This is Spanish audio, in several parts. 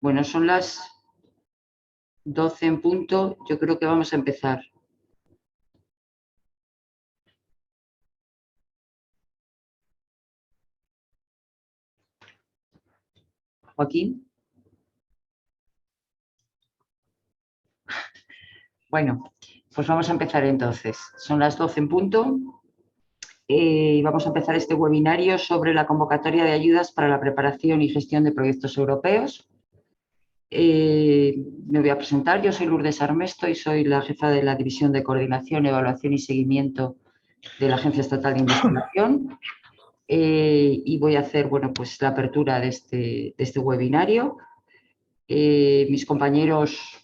Bueno, son las 12 en punto. Yo creo que vamos a empezar. Joaquín. Bueno, pues vamos a empezar entonces. Son las 12 en punto. Vamos a empezar este webinario sobre la convocatoria de ayudas para la preparación y gestión de proyectos europeos. Me voy a presentar. Yo soy Lourdes Armesto y soy la jefa de la División de Coordinación, Evaluación y Seguimiento de la Agencia Estatal de Investigación. Y voy a hacer, bueno, pues la apertura de este webinario. Mis compañeros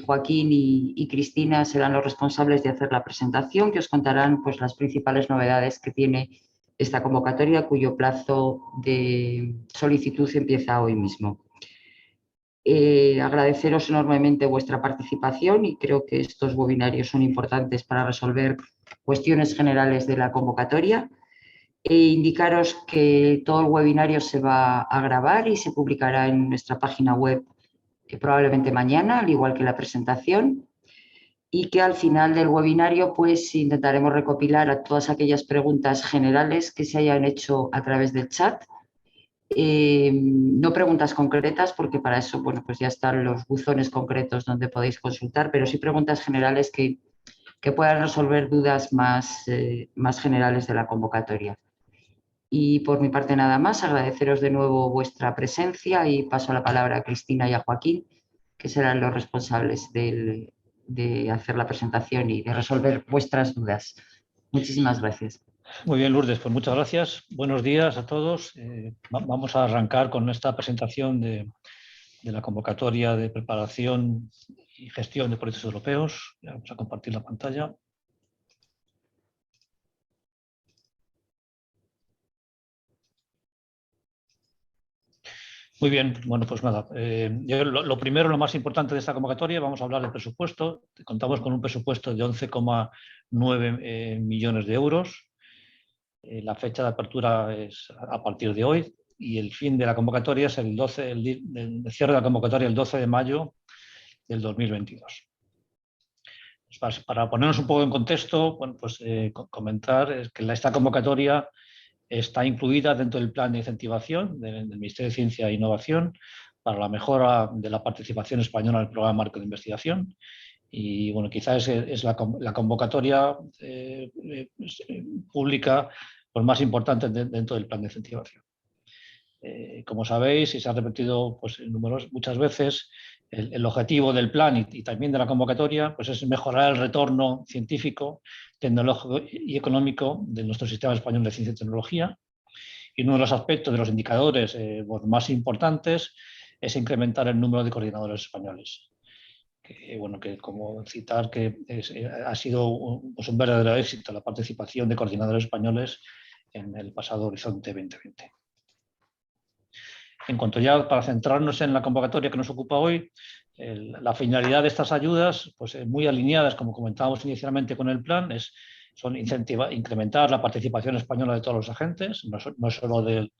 Joaquín y Cristina serán los responsables de hacer la presentación, que os contarán pues, las principales novedades que tiene esta convocatoria, cuyo plazo de solicitud empieza hoy mismo. Agradeceros enormemente vuestra participación y creo que estos webinarios son importantes para resolver cuestiones generales de la convocatoria. Indicaros que todo el webinario se va a grabar y se publicará en nuestra página web probablemente mañana, al igual que la presentación, y que al final del webinario pues intentaremos recopilar a todas aquellas preguntas generales que se hayan hecho a través del chat. No preguntas concretas, porque para eso bueno, pues ya están los buzones concretos donde podéis consultar, pero sí preguntas generales que puedan resolver dudas más generales de la convocatoria. Y por mi parte nada más, agradeceros de nuevo vuestra presencia y paso la palabra a Cristina y a Joaquín, que serán los responsables de hacer la presentación y de resolver vuestras dudas. Muchísimas gracias. Muy bien, Lourdes, pues muchas gracias. Buenos días a todos. Vamos a arrancar con esta presentación de la convocatoria de preparación y gestión de proyectos europeos. Vamos a compartir la pantalla. Muy bien, bueno, pues nada. Lo primero, lo más importante de esta convocatoria, vamos a hablar del presupuesto. Contamos con un presupuesto de 11,9 millones de euros. La fecha de apertura es a partir de hoy y el fin de la convocatoria es el cierre de la convocatoria el 12 de mayo del 2022. Para ponernos un poco en contexto, bueno, pues comentar que esta convocatoria está incluida dentro del plan de incentivación del Ministerio de Ciencia e Innovación para la mejora de la participación española en el programa marco de investigación. Y bueno, quizás es la convocatoria pública pues, más importante dentro del plan de incentivación. Como sabéis, y se ha repetido pues, muchas veces, el objetivo del plan y también de la convocatoria pues, es mejorar el retorno científico, tecnológico y económico de nuestro sistema español de ciencia y tecnología. Y uno de los aspectos de los indicadores pues, más importantes es incrementar el número de coordinadores españoles. Que como citar que ha sido pues, un verdadero éxito la participación de coordinadores españoles en el pasado Horizonte 2020. En cuanto ya para centrarnos en la convocatoria que nos ocupa hoy, la finalidad de estas ayudas, pues muy alineadas, como comentábamos inicialmente con el plan, son incrementar la participación española de todos los agentes, no solo de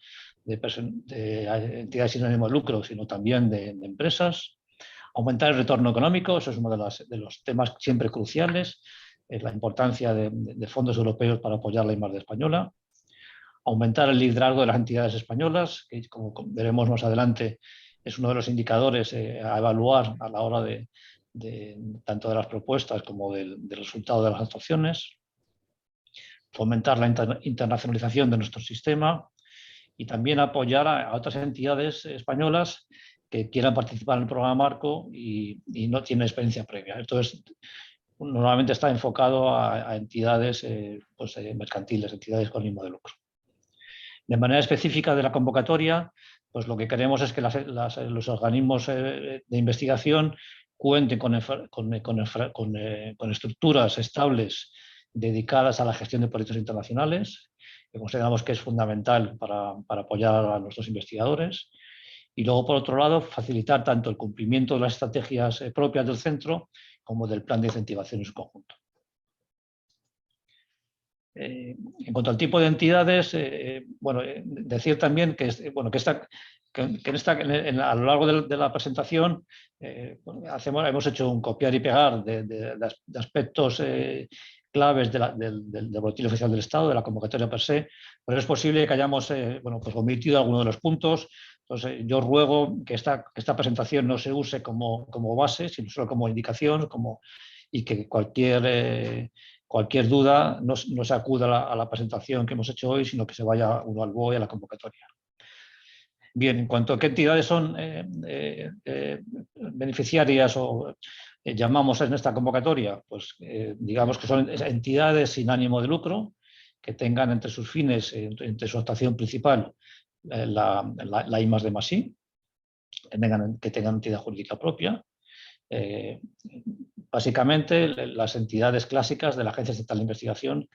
entidades sin ánimo de lucro, sino también de empresas. Aumentar el retorno económico, eso es uno de los temas siempre cruciales, es la importancia de fondos europeos para apoyar la I+D española. Aumentar el liderazgo de las entidades españolas, que como veremos más adelante es uno de los indicadores a evaluar a la hora tanto de las propuestas como del resultado de las actuaciones. Fomentar la internacionalización de nuestro sistema y también apoyar a otras entidades españolas que quieran participar en el programa marco y no tienen experiencia previa. Entonces, normalmente está enfocado a entidades mercantiles, entidades con ánimo de lucro. De manera específica de la convocatoria, pues lo que queremos es que los organismos de investigación cuenten con estructuras estables dedicadas a la gestión de proyectos internacionales, que consideramos que es fundamental para apoyar a nuestros investigadores. Y luego, por otro lado, facilitar tanto el cumplimiento de las estrategias propias del centro como del plan de incentivación en su conjunto. En cuanto al tipo de entidades, decir también que esta a lo largo de la presentación hemos hecho un copiar y pegar de aspectos claves del boletín oficial del Estado, de la convocatoria per se, pero es posible que hayamos pues omitido algunos de los puntos. Entonces, yo ruego que esta presentación no se use como base, sino solo como indicación, y que cualquier duda no se acuda a la presentación que hemos hecho hoy, sino que se vaya uno al BOE, a la convocatoria. Bien, en cuanto a qué entidades son beneficiarias o llamamos en esta convocatoria, pues digamos que son entidades sin ánimo de lucro que tengan entre sus fines, entre su actuación principal, la I+D+I, que tengan entidad jurídica propia. Básicamente, las entidades clásicas de la Agencia Estatal de Investigación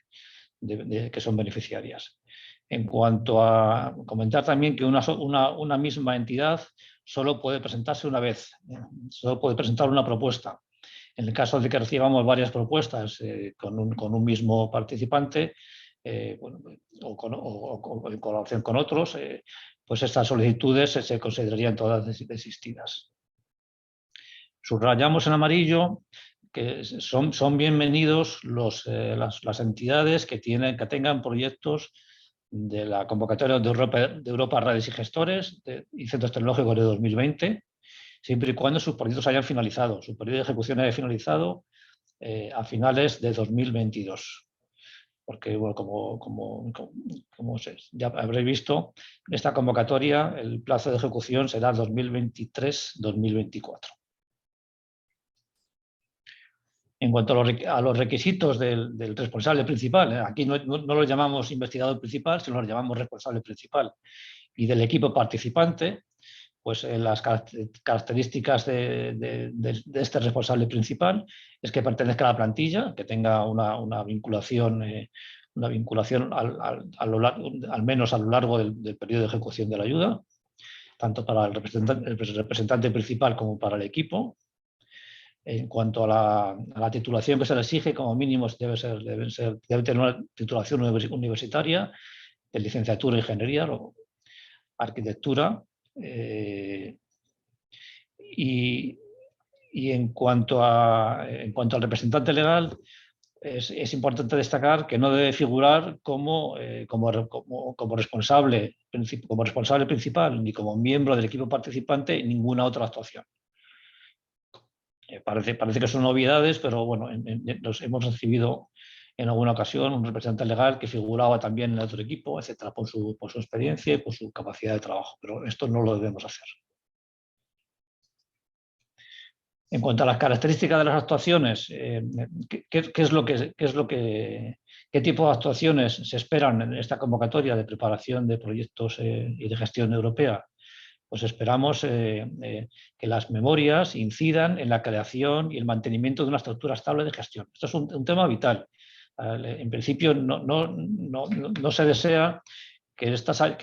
que son beneficiarias. En cuanto a comentar también que una misma entidad solo puede presentarse una vez, solo puede presentar una propuesta. En el caso de que recibamos varias propuestas con un mismo participante, o en colaboración con otros, pues estas solicitudes se considerarían todas desistidas. Subrayamos en amarillo que son bienvenidos las entidades que tengan proyectos de la convocatoria de Europa Redes y Gestores y Centros Tecnológicos de 2020, siempre y cuando sus proyectos hayan finalizado, su periodo de ejecución haya finalizado a finales de 2022. Porque, bueno, como ya habréis visto, esta convocatoria, el plazo de ejecución será 2023-2024. En cuanto a los requisitos del responsable principal, aquí no lo llamamos investigador principal, sino lo llamamos responsable principal, y del equipo participante, pues las características de este responsable principal es que pertenezca a la plantilla, que tenga una vinculación al menos a lo largo del periodo de ejecución de la ayuda, tanto para el representante principal como para el equipo. En cuanto a la titulación que se le exige, como mínimo debe tener una titulación universitaria de licenciatura en ingeniería o arquitectura. Y en cuanto al representante legal, es importante destacar que no debe figurar como responsable principal ni como miembro del equipo participante en ninguna otra actuación. Parece que son novedades, pero bueno, nos hemos recibido en alguna ocasión un representante legal que figuraba también en otro equipo, etcétera, por su experiencia y por su capacidad de trabajo, pero esto no lo debemos hacer. En cuanto a las características de las actuaciones, ¿qué tipo de actuaciones se esperan en esta convocatoria de preparación de proyectos y de gestión europea? Pues esperamos que las memorias incidan en la creación y el mantenimiento de una estructura estable de gestión. Esto es un tema vital. En principio no se desea que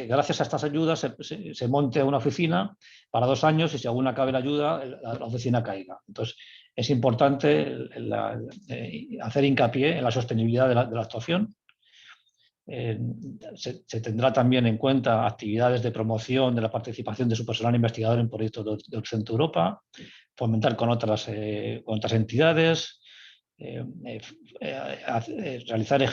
gracias a estas ayudas se monte una oficina para 2 años y si aún acabe la ayuda, la oficina caiga. Entonces, es importante hacer hincapié en la sostenibilidad de la actuación. Se tendrá también en cuenta actividades de promoción de la participación de su personal investigador en proyectos del Centro Europa, fomentar con otras entidades, realizar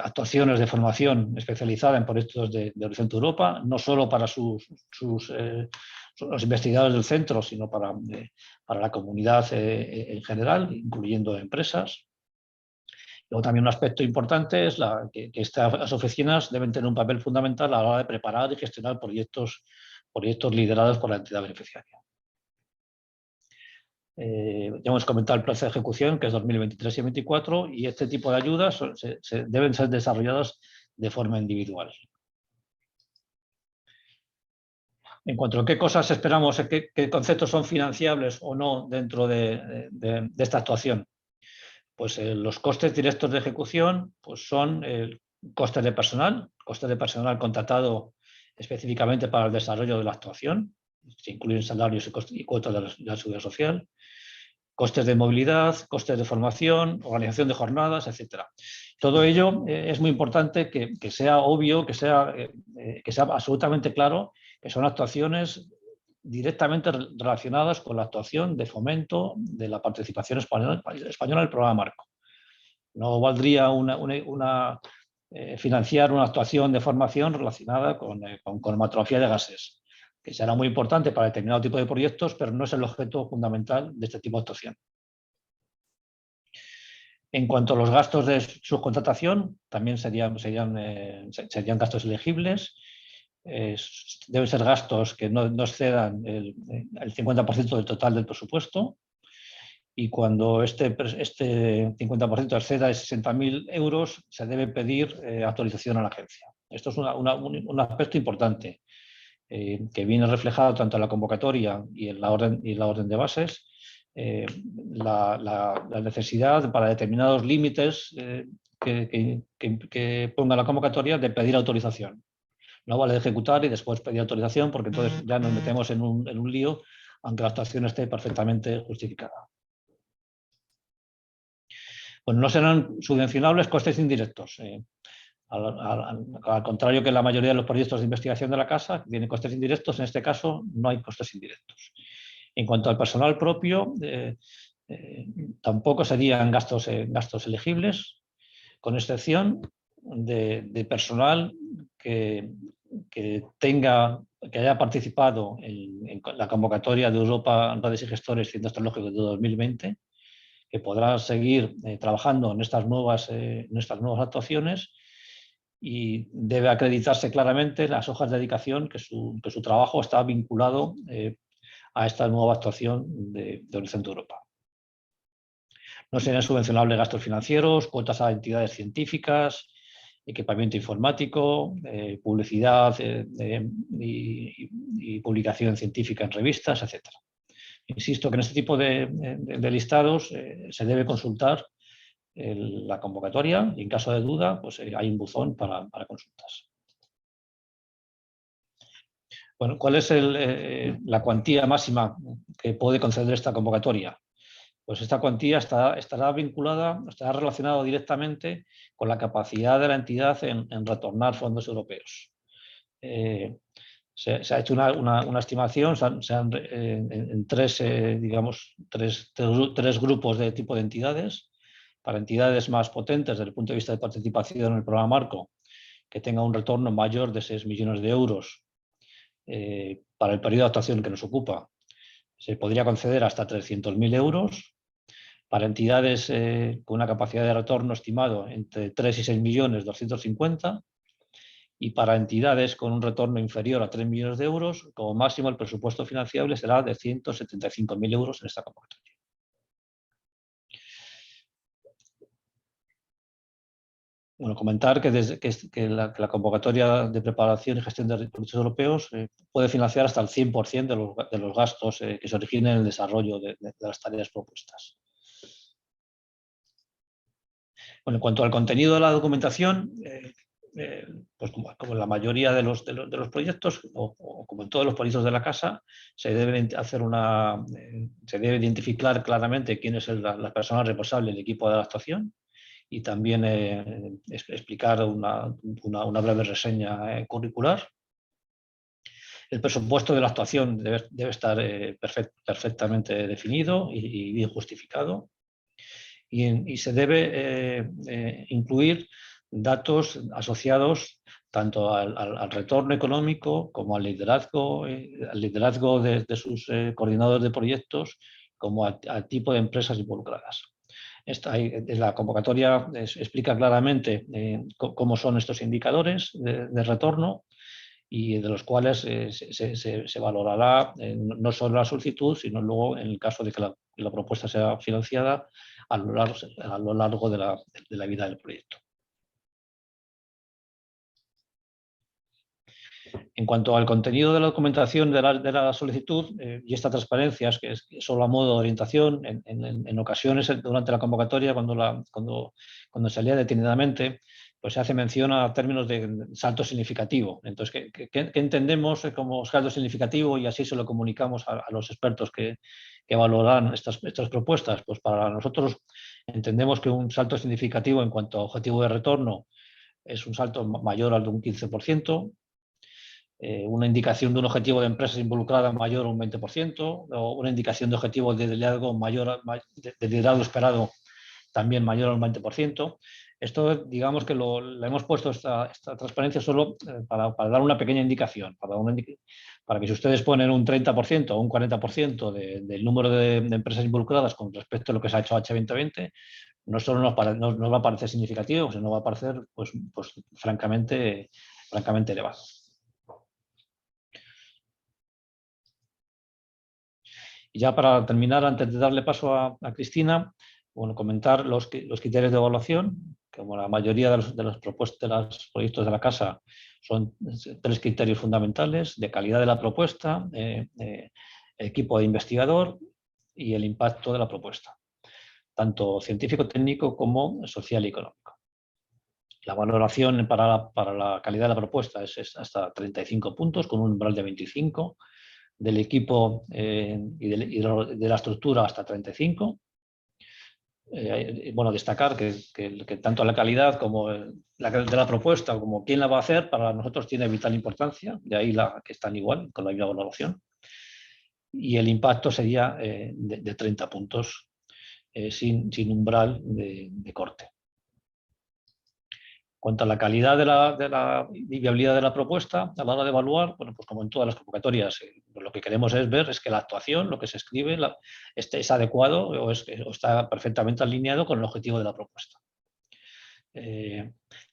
actuaciones de formación especializada en proyectos de Horizonte Europa, no solo para los investigadores del centro, sino para la comunidad en general, incluyendo empresas. Luego también un aspecto importante es que estas oficinas deben tener un papel fundamental a la hora de preparar y gestionar proyectos liderados por la entidad beneficiaria. Ya hemos comentado el plazo de ejecución, que es 2023 y 2024, y este tipo de ayudas deben ser desarrolladas de forma individual. En cuanto a qué cosas esperamos, qué conceptos son financiables o no dentro de esta actuación, pues los costes directos de ejecución pues son costes de personal contratado específicamente para el desarrollo de la actuación, se incluyen salarios y cuotas de la seguridad social, costes de movilidad, costes de formación, organización de jornadas, etc. Todo ello es muy importante que sea obvio, que sea absolutamente claro, que son actuaciones directamente relacionadas con la actuación de fomento de la participación española en el programa marco. No valdría financiar una actuación de formación relacionada con cromatografía de gases, que será muy importante para determinado tipo de proyectos, pero no es el objeto fundamental de este tipo de actuación. En cuanto a los gastos de subcontratación, también serían gastos elegibles. Deben ser gastos que no excedan el 50% del total del presupuesto, y cuando este 50% exceda de 60.000 euros se debe pedir autorización a la agencia. Esto es un aspecto importante que viene reflejado tanto en la convocatoria y en la orden de bases. La necesidad para determinados límites que ponga la convocatoria de pedir autorización. No vale ejecutar y después pedir autorización, porque entonces ya nos metemos en un lío, aunque la actuación esté perfectamente justificada. Pues no serán subvencionables costes indirectos. Al contrario que la mayoría de los proyectos de investigación de la casa, que tienen costes indirectos, en este caso no hay costes indirectos. En cuanto al personal propio, tampoco serían gastos elegibles, con excepción de personal que haya participado en la convocatoria de Europa Redes y Gestores Centros Tecnológicos de 2020, que podrá seguir trabajando en estas nuevas actuaciones, y debe acreditarse claramente en las hojas de dedicación que su trabajo está vinculado a esta nueva actuación de Horizonte Europa. No serían subvencionables gastos financieros, cuotas a entidades científicas, equipamiento informático, publicidad y publicación científica en revistas, etc. Insisto que en este tipo de listados se debe consultar la convocatoria, y en caso de duda pues hay un buzón para consultas. Bueno, ¿cuál es la cuantía máxima que puede conceder esta convocatoria? Pues esta cuantía estará relacionada directamente con la capacidad de la entidad en retornar fondos europeos. Se ha hecho una estimación en tres grupos de tipo de entidades. Para entidades más potentes desde el punto de vista de participación en el programa marco, que tenga un retorno mayor de 6 millones de euros para el periodo de actuación que nos ocupa, se podría conceder hasta 300.000 euros. Para entidades con una capacidad de retorno estimado entre 3 y 6 millones 250, y para entidades con un retorno inferior a 3 millones de euros, como máximo el presupuesto financiable será de 175.000 euros en esta convocatoria. Bueno, comentar que la convocatoria de preparación y gestión de recursos europeos puede financiar hasta el 100% de los gastos que se originen en el desarrollo de las tareas propuestas. Bueno, en cuanto al contenido de la documentación, pues como en la mayoría de los proyectos, o como en todos los proyectos de la casa, se debe identificar claramente quién es la persona responsable del equipo de la actuación, y también explicar una breve reseña curricular. El presupuesto de la actuación debe estar perfectamente definido y bien justificado, y se debe incluir datos asociados tanto al retorno económico como al liderazgo de sus coordinadores de proyectos, como al tipo de empresas involucradas. La convocatoria explica claramente cómo son estos indicadores de retorno, y de los cuales se valorará no solo la solicitud, sino luego, en el caso de que la propuesta sea financiada, a lo largo de la vida del proyecto. En cuanto al contenido de la documentación de la solicitud y estas transparencias, que es solo a modo de orientación, en ocasiones durante la convocatoria, cuando se lea detenidamente, pues se hace mención a términos de salto significativo. Entonces, ¿qué entendemos como salto significativo? Y así se lo comunicamos a los expertos que valoran estas propuestas. Pues para nosotros entendemos que un salto significativo en cuanto a objetivo de retorno es un salto mayor al de un 15%. una indicación de un objetivo de empresas involucradas mayor a un 20%, o una indicación de objetivo de liderazgo de liderazgo esperado también mayor al 20%. Esto, digamos que le hemos puesto esta transparencia solo para dar una pequeña indicación, para que si ustedes ponen un 30% o un 40% del número de empresas involucradas con respecto a lo que se ha hecho H2020, no solo nos va a parecer significativo, sino va a parecer pues francamente elevado. Y ya para terminar, antes de darle paso a Cristina, bueno, comentar los criterios de evaluación, que como la mayoría de los proyectos de la Casa son 3 criterios fundamentales: de calidad de la propuesta, equipo de investigador y el impacto de la propuesta, tanto científico-técnico como social y económico. La valoración para la calidad de la propuesta es hasta 35 puntos, con un umbral de 25, del equipo y de la estructura hasta 35. Bueno, destacar que tanto la calidad como de la propuesta como quién la va a hacer para nosotros tiene vital importancia, de ahí que están igual con la misma valoración. Y el impacto sería de 30 puntos sin umbral de corte. En cuanto a la calidad de la viabilidad de la propuesta, a la hora de evaluar, bueno, pues como en todas las convocatorias, lo que queremos es ver que la actuación, lo que se escribe, es adecuado o está perfectamente alineado con el objetivo de la propuesta.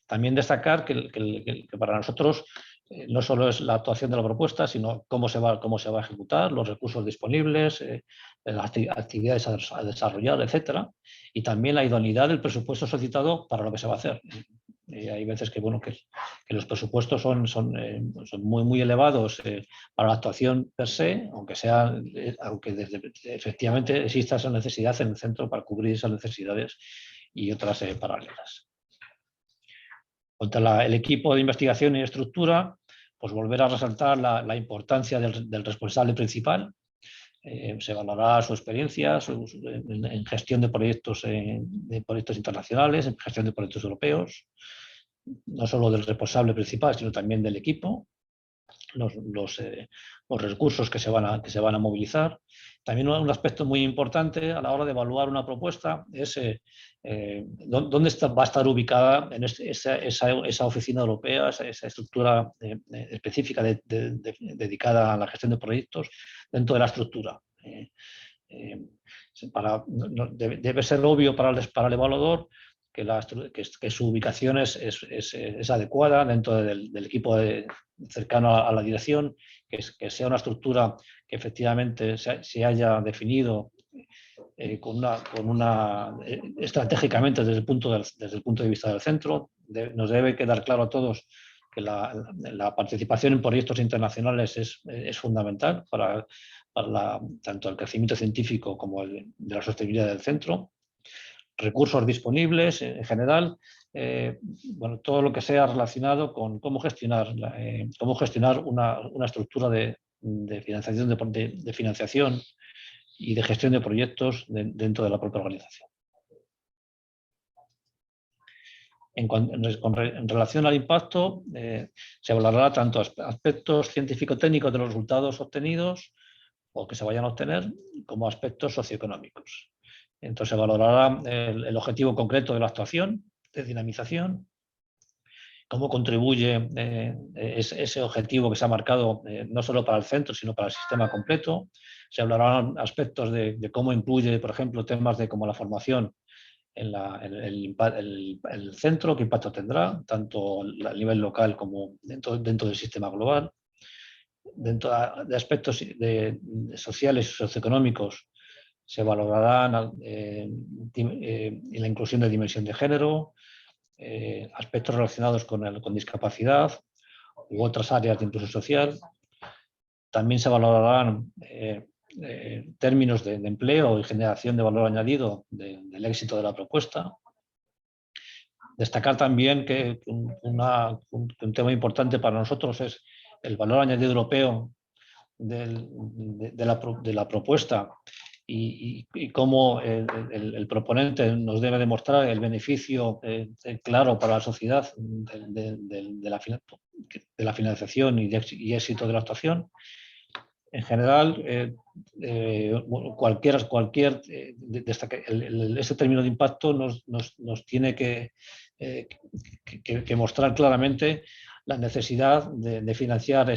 También destacar que para nosotros no solo es la actuación de la propuesta, sino cómo se va a ejecutar, los recursos disponibles, las actividades a desarrollar, etcétera, y también la idoneidad del presupuesto solicitado para lo que se va a hacer. Hay veces que los presupuestos son muy elevados para la actuación per se, aunque efectivamente exista esa necesidad en el centro para cubrir esas necesidades y otras paralelas. Contra el equipo de investigación y estructura, pues volver a resaltar la importancia del responsable principal. Se valorará su experiencia en gestión de proyectos internacionales, en gestión de proyectos europeos, no solo del responsable principal, sino también del equipo, los recursos que se van a movilizar. También un aspecto muy importante a la hora de evaluar una propuesta es dónde va a estar ubicada en esa oficina europea, esa estructura específica dedicada a la gestión de proyectos dentro de la estructura. Debe ser obvio para el evaluador que su ubicación es adecuada dentro del equipo cercano a la dirección, que sea una estructura que efectivamente se haya definido estratégicamente desde el punto de vista del centro. Nos debe quedar claro a todos que la participación en proyectos internacionales es fundamental para tanto el crecimiento científico como de la sostenibilidad del centro. Recursos disponibles en general, bueno, todo lo que sea relacionado con cómo gestionar una estructura de financiación y de gestión de proyectos dentro de la propia organización. En relación al impacto, se valorará tanto aspectos científico-técnicos de los resultados obtenidos o que se vayan a obtener, como aspectos socioeconómicos. Entonces se valorará el objetivo concreto de la actuación de dinamización, cómo contribuye ese objetivo que se ha marcado no solo para el centro, sino para el sistema completo. Se hablarán aspectos de cómo incluye, por ejemplo, temas como la formación en el centro, qué impacto tendrá, tanto a nivel local como dentro del sistema global. Dentro de aspectos sociales y socioeconómicos, se valorarán la inclusión de dimensión de género, aspectos relacionados con discapacidad u otras áreas de inclusión social. También se valorarán términos de empleo y generación de valor añadido del éxito de la propuesta. Destacar también que un tema importante para nosotros es el valor añadido europeo de la propuesta y cómo el proponente nos debe demostrar el beneficio claro para la sociedad de la financiación y éxito de la actuación. En general, este término de impacto nos tiene que mostrar claramente la necesidad de financiar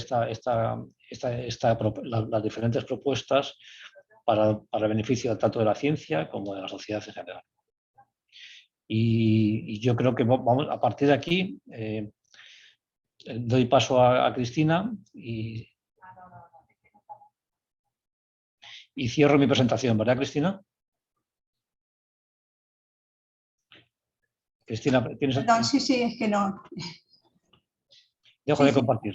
las diferentes propuestas para el beneficio tanto de la ciencia como de la sociedad en general. Y yo creo que vamos, a partir de aquí doy paso a Cristina y cierro mi presentación, ¿verdad, Cristina? Cristina, ¿tienes...? Perdón, sí, es que no. Dejo de compartir.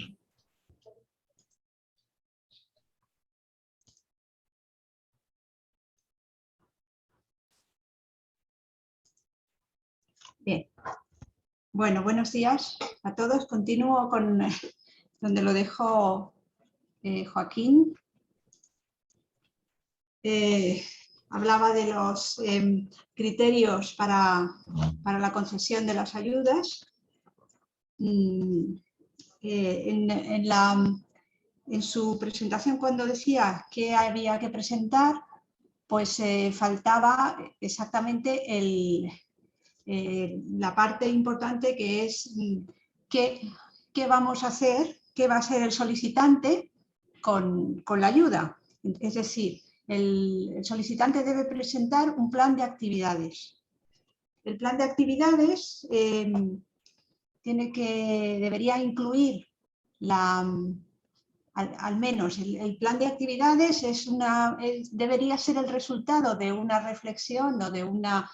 Bien. Bueno, buenos días a todos. Continúo con donde lo dejó Joaquín. Hablaba de los criterios para la concesión de las ayudas. En su presentación, cuando decía que había que presentar, pues faltaba exactamente la parte importante, que es qué vamos a hacer, qué va a hacer el solicitante con la ayuda. Es decir, el solicitante debe presentar un plan de actividades. El plan de actividades debería incluir al menos el plan de actividades debería ser el resultado de una reflexión o de una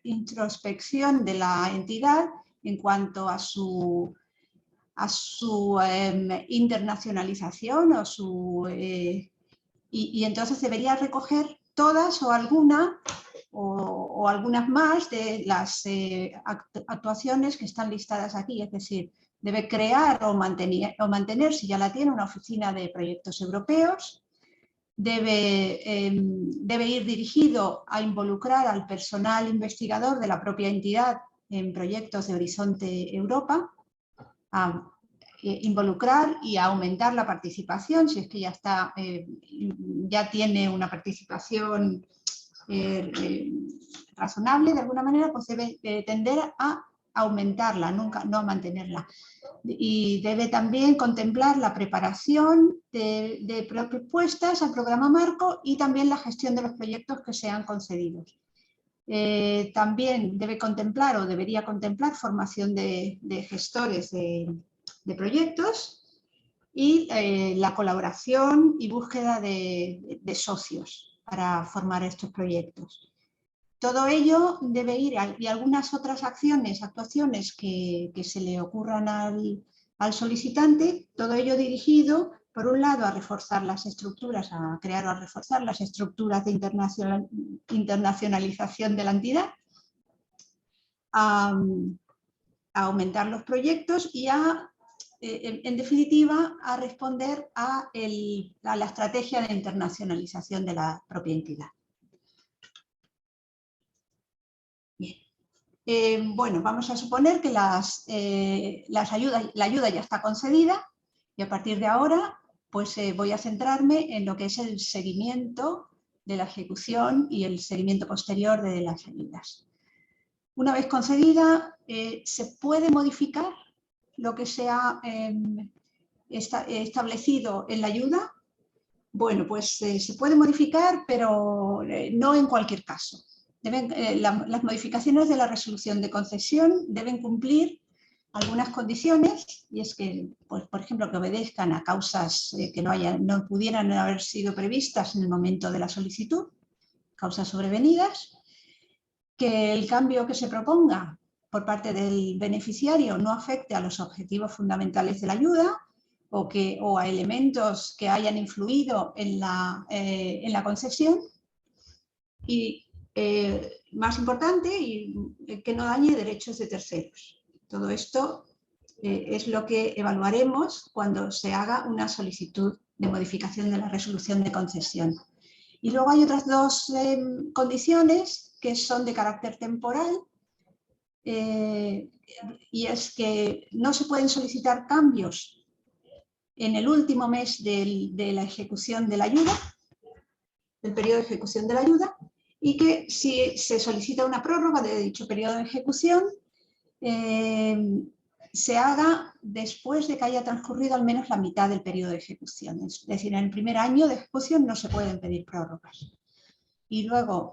introspección de la entidad en cuanto a su internacionalización y entonces debería recoger todas o alguna o algunas más de las actuaciones que están listadas aquí. Es decir, debe crear o mantener, si ya la tiene, una oficina de proyectos europeos. Debe ir dirigido a involucrar al personal investigador de la propia entidad en proyectos de Horizonte Europa, a involucrar y a aumentar la participación, si es que ya tiene una participación razonable de alguna manera, pues debe tender a aumentarla, no a mantenerla. Y debe también contemplar la preparación de propuestas al programa marco y también la gestión de los proyectos que sean concedidos. También debe contemplar o debería contemplar formación de gestores de proyectos y la colaboración y búsqueda de socios para formar estos proyectos. Todo ello debe ir, y algunas otras actuaciones que se le ocurran al solicitante, todo ello dirigido, por un lado, a reforzar las estructuras, a crear o a reforzar las estructuras de internacionalización de la entidad, a aumentar los proyectos y en definitiva, a responder a la estrategia de internacionalización de la propia entidad. Bien. Bueno, vamos a suponer que la ayuda ya está concedida y a partir de ahora pues voy a centrarme en lo que es el seguimiento de la ejecución y el seguimiento posterior de las ayudas. Una vez concedida, ¿se puede modificar lo que se ha establecido en la ayuda? Bueno, pues se puede modificar, pero no en cualquier caso. Las modificaciones de la resolución de concesión deben cumplir algunas condiciones, y es que, pues, por ejemplo, que obedezcan a causas que no pudieran haber sido previstas en el momento de la solicitud, causas sobrevenidas, que el cambio que se proponga por parte del beneficiario no afecte a los objetivos fundamentales de la ayuda o a elementos que hayan influido en la concesión y, más importante, que no dañe derechos de terceros. Todo esto es lo que evaluaremos cuando se haga una solicitud de modificación de la resolución de concesión. Y luego hay otras dos condiciones que son de carácter temporal, y es que no se pueden solicitar cambios en el último mes de la ejecución de la ayuda, del periodo de ejecución de la ayuda, y que si se solicita una prórroga de dicho periodo de ejecución, se haga después de que haya transcurrido al menos la mitad del periodo de ejecución. Es decir, en el primer año de ejecución no se pueden pedir prórrogas. Y luego,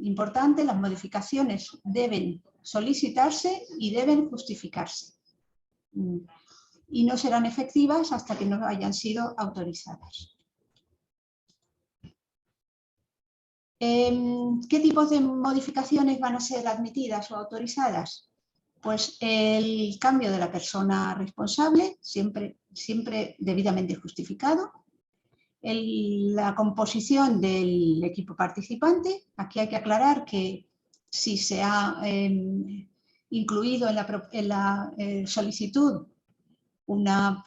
importante, las modificaciones deben solicitarse y deben justificarse. Y no serán efectivas hasta que no hayan sido autorizadas. ¿Qué tipos de modificaciones van a ser admitidas o autorizadas? Pues el cambio de la persona responsable, siempre debidamente justificado. La composición del equipo participante. Aquí hay que aclarar que si se ha incluido en la solicitud una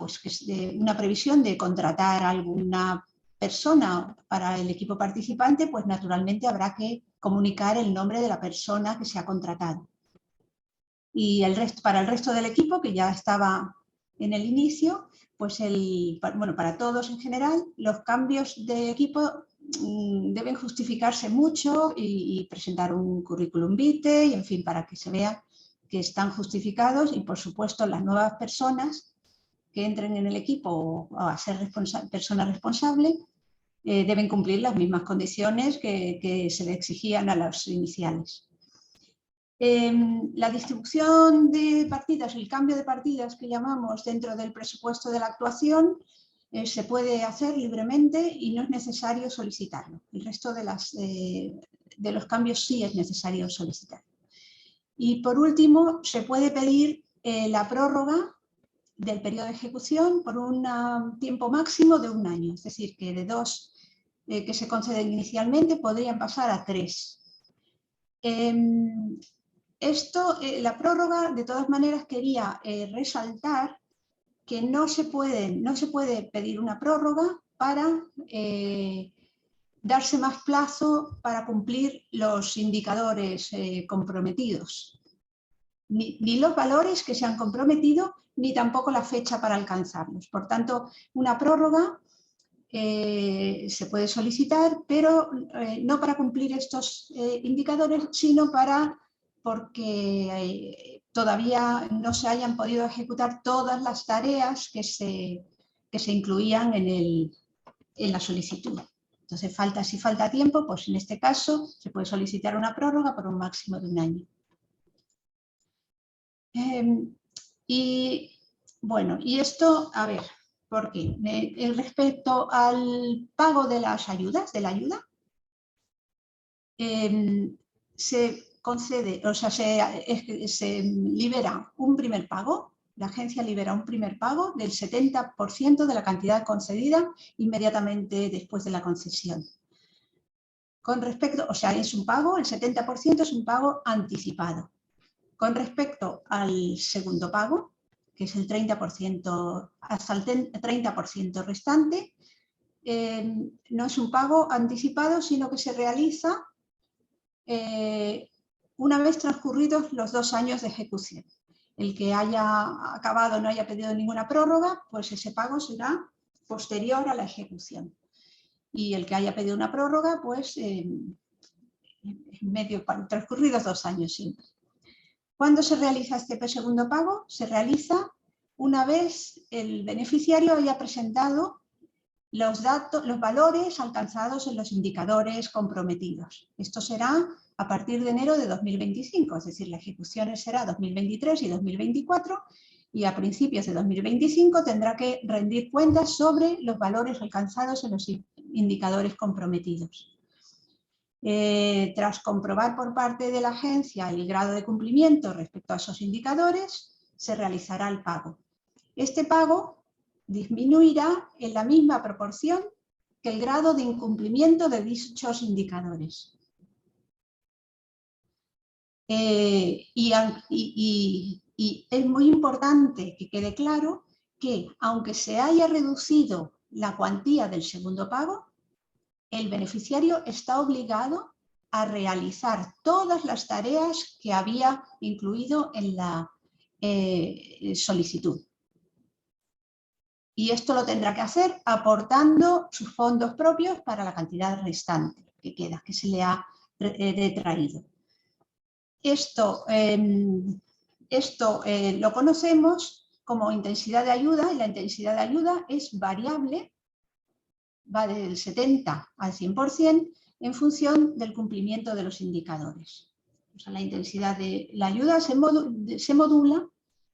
previsión de contratar a alguna persona para el equipo participante, pues naturalmente habrá que comunicar el nombre de la persona que se ha contratado. Y para el resto del equipo, que ya estaba en el inicio, pues para todos en general, los cambios de equipo deben justificarse mucho y presentar un currículum vitae, y en fin, para que se vea que están justificados. Y por supuesto las nuevas personas que entren en el equipo o a ser persona responsable deben cumplir las mismas condiciones que se le exigían a los iniciales. La distribución de partidas, el cambio de partidas que llamamos dentro del presupuesto de la actuación, se puede hacer libremente y no es necesario solicitarlo. El resto de los cambios sí es necesario solicitarlo. Y por último, se puede pedir la prórroga del periodo de ejecución por un tiempo máximo de 1 año. Es decir, que de 2 que se conceden inicialmente podrían pasar a 3. La prórroga, de todas maneras, quería resaltar que no se puede pedir una prórroga para darse más plazo para cumplir los indicadores comprometidos. Ni los valores que se han comprometido, ni tampoco la fecha para alcanzarlos. Por tanto, una prórroga se puede solicitar, pero no para cumplir estos indicadores, sino porque todavía no se hayan podido ejecutar todas las tareas que se incluían en la solicitud. Entonces, si falta tiempo, pues en este caso se puede solicitar una prórroga por un máximo de 1 año. Y esto, a ver, ¿por qué? Respecto al pago de las ayudas, se concede, o sea, se libera un primer pago, la agencia libera un primer pago del 70% de la cantidad concedida inmediatamente después de la concesión. Con respecto, o sea, es un pago, el 70% es un pago anticipado. Con respecto al segundo pago, que es el 30%, hasta el 30% restante, no es un pago anticipado, sino que se realiza una vez transcurridos los 2 años de ejecución. El que haya acabado, no haya pedido ninguna prórroga, pues ese pago será posterior a la ejecución. Y el que haya pedido una prórroga, pues transcurridos 2 años siempre. ¿Cuándo se realiza este segundo pago? Se realiza una vez el beneficiario haya presentado los valores alcanzados en los indicadores comprometidos. Esto será a partir de enero de 2025, es decir, la ejecución será 2023 y 2024, y a principios de 2025 tendrá que rendir cuentas sobre los valores alcanzados en los indicadores comprometidos. Tras comprobar por parte de la agencia el grado de cumplimiento respecto a esos indicadores, se realizará el pago. Este pago disminuirá en la misma proporción que el grado de incumplimiento de dichos indicadores. Y es muy importante que quede claro que, aunque se haya reducido la cuantía del segundo pago, el beneficiario está obligado a realizar todas las tareas que había incluido en la solicitud. Y esto lo tendrá que hacer aportando sus fondos propios para la cantidad restante que queda, que se le ha detraído. Esto lo conocemos como intensidad de ayuda, y la intensidad de ayuda es variable, va del 70 al 100% en función del cumplimiento de los indicadores. O sea, la intensidad de la ayuda se modula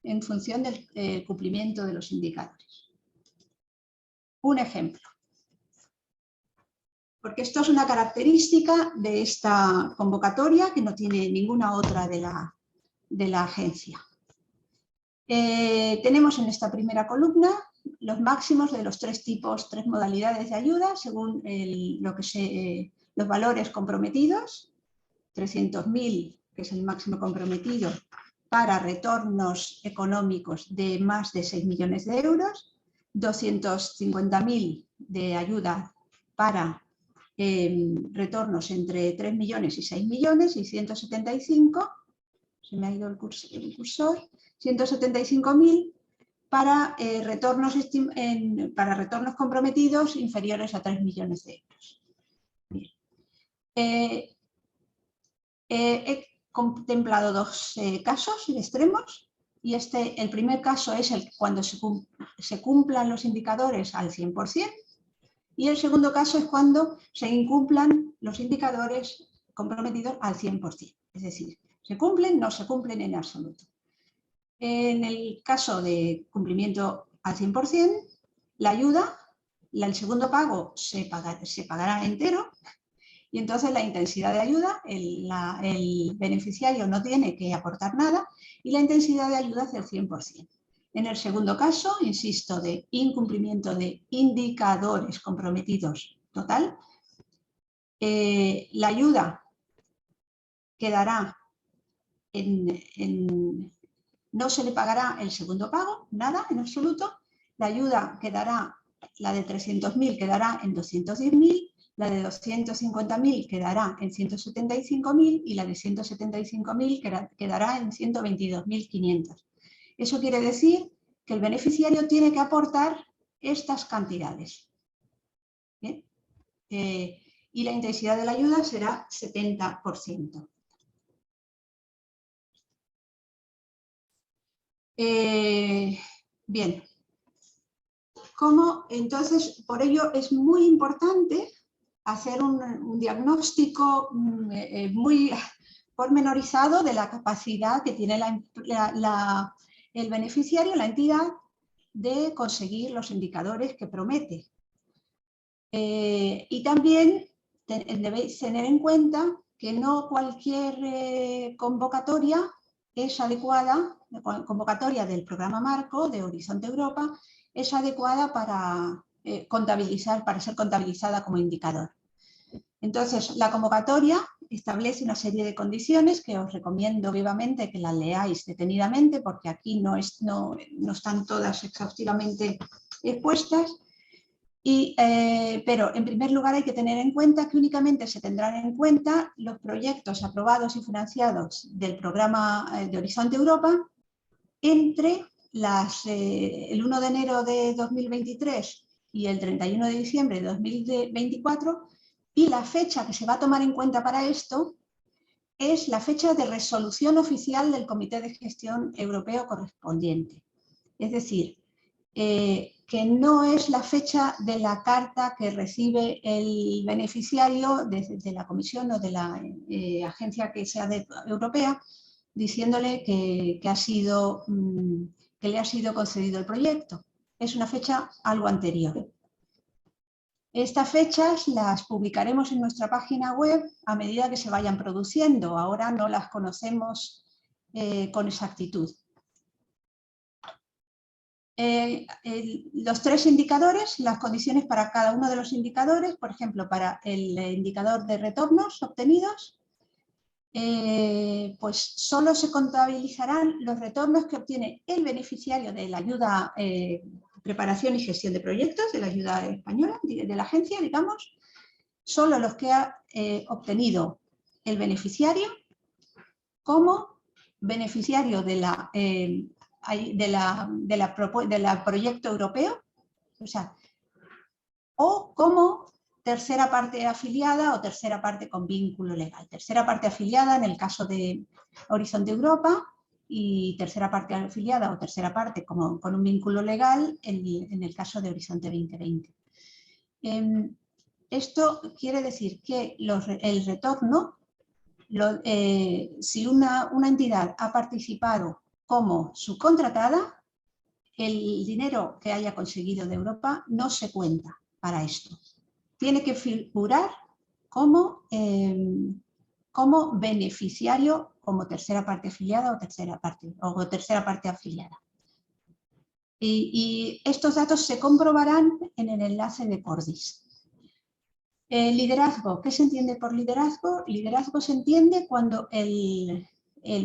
en función del cumplimiento de los indicadores. Un ejemplo, porque esto es una característica de esta convocatoria que no tiene ninguna otra de la agencia. Tenemos en esta primera columna los máximos de los tres modalidades de ayuda según los valores comprometidos. 300.000, que es el máximo comprometido para retornos económicos de más de 6 millones de euros, 250.000 de ayuda para retornos entre 3 millones y 6 millones, y 175, se me ha ido el cursor, 175.000 para retornos comprometidos inferiores a 3 millones de euros. Bien. He contemplado dos casos extremos, y el primer caso es cuando se cumplan los indicadores al 100%, y el segundo caso es cuando se incumplan los indicadores comprometidos al 100%, es decir, se cumplen, no se cumplen en absoluto. En el caso de cumplimiento al 100%, la ayuda, el segundo pago se pagará entero, y entonces la intensidad de ayuda, el beneficiario no tiene que aportar nada, y la intensidad de ayuda es del 100%. En el segundo caso, insisto, de incumplimiento de indicadores comprometidos total, la ayuda quedará no se le pagará el segundo pago, nada en absoluto. La ayuda quedará, la de 300.000 quedará en 210.000, la de 250.000 quedará en 175.000 y la de 175.000 quedará en 122.500. Eso quiere decir que el beneficiario tiene que aportar estas cantidades. ¿Bien? Y la intensidad de la ayuda será 70%. Bien. Entonces, por ello es muy importante hacer un diagnóstico muy pormenorizado de la capacidad que tiene el beneficiario, la entidad, de conseguir los indicadores que promete. Y también debéis tener en cuenta que no cualquier convocatoria es adecuada, la convocatoria del programa marco de Horizonte Europa es adecuada para ser contabilizada como indicador. Entonces, la convocatoria establece una serie de condiciones que os recomiendo vivamente que las leáis detenidamente, porque aquí no están todas exhaustivamente expuestas. Pero en primer lugar hay que tener en cuenta que únicamente se tendrán en cuenta los proyectos aprobados y financiados del programa de Horizonte Europa entre el 1 de enero de 2023 y el 31 de diciembre de 2024, y la fecha que se va a tomar en cuenta para esto es la fecha de resolución oficial del Comité de Gestión Europeo correspondiente. Es decir, que no es la fecha de la carta que recibe el beneficiario de la Comisión o de la agencia que sea europea, diciéndole que le ha sido concedido el proyecto. Es una fecha algo anterior. Estas fechas las publicaremos en nuestra página web a medida que se vayan produciendo. Ahora no las conocemos con exactitud. Los tres indicadores, las condiciones para cada uno de los indicadores, por ejemplo, para el indicador de retornos obtenidos, pues solo se contabilizarán los retornos que obtiene el beneficiario de la ayuda preparación y gestión de proyectos, de la ayuda española, de la agencia, digamos, solo los que ha obtenido el beneficiario como beneficiario del proyecto europeo, o como tercera parte afiliada o tercera parte con vínculo legal. Tercera parte afiliada en el caso de Horizonte Europa y tercera parte afiliada o tercera parte con un vínculo legal en el caso de Horizonte 2020. Esto quiere decir que el retorno, si una entidad ha participado como subcontratada, el dinero que haya conseguido de Europa no se cuenta para esto. Tiene que figurar como beneficiario, como tercera parte afiliada o tercera parte afiliada. Y estos datos se comprobarán en el enlace de Cordis. Liderazgo. ¿Qué se entiende por liderazgo? Liderazgo se entiende cuando el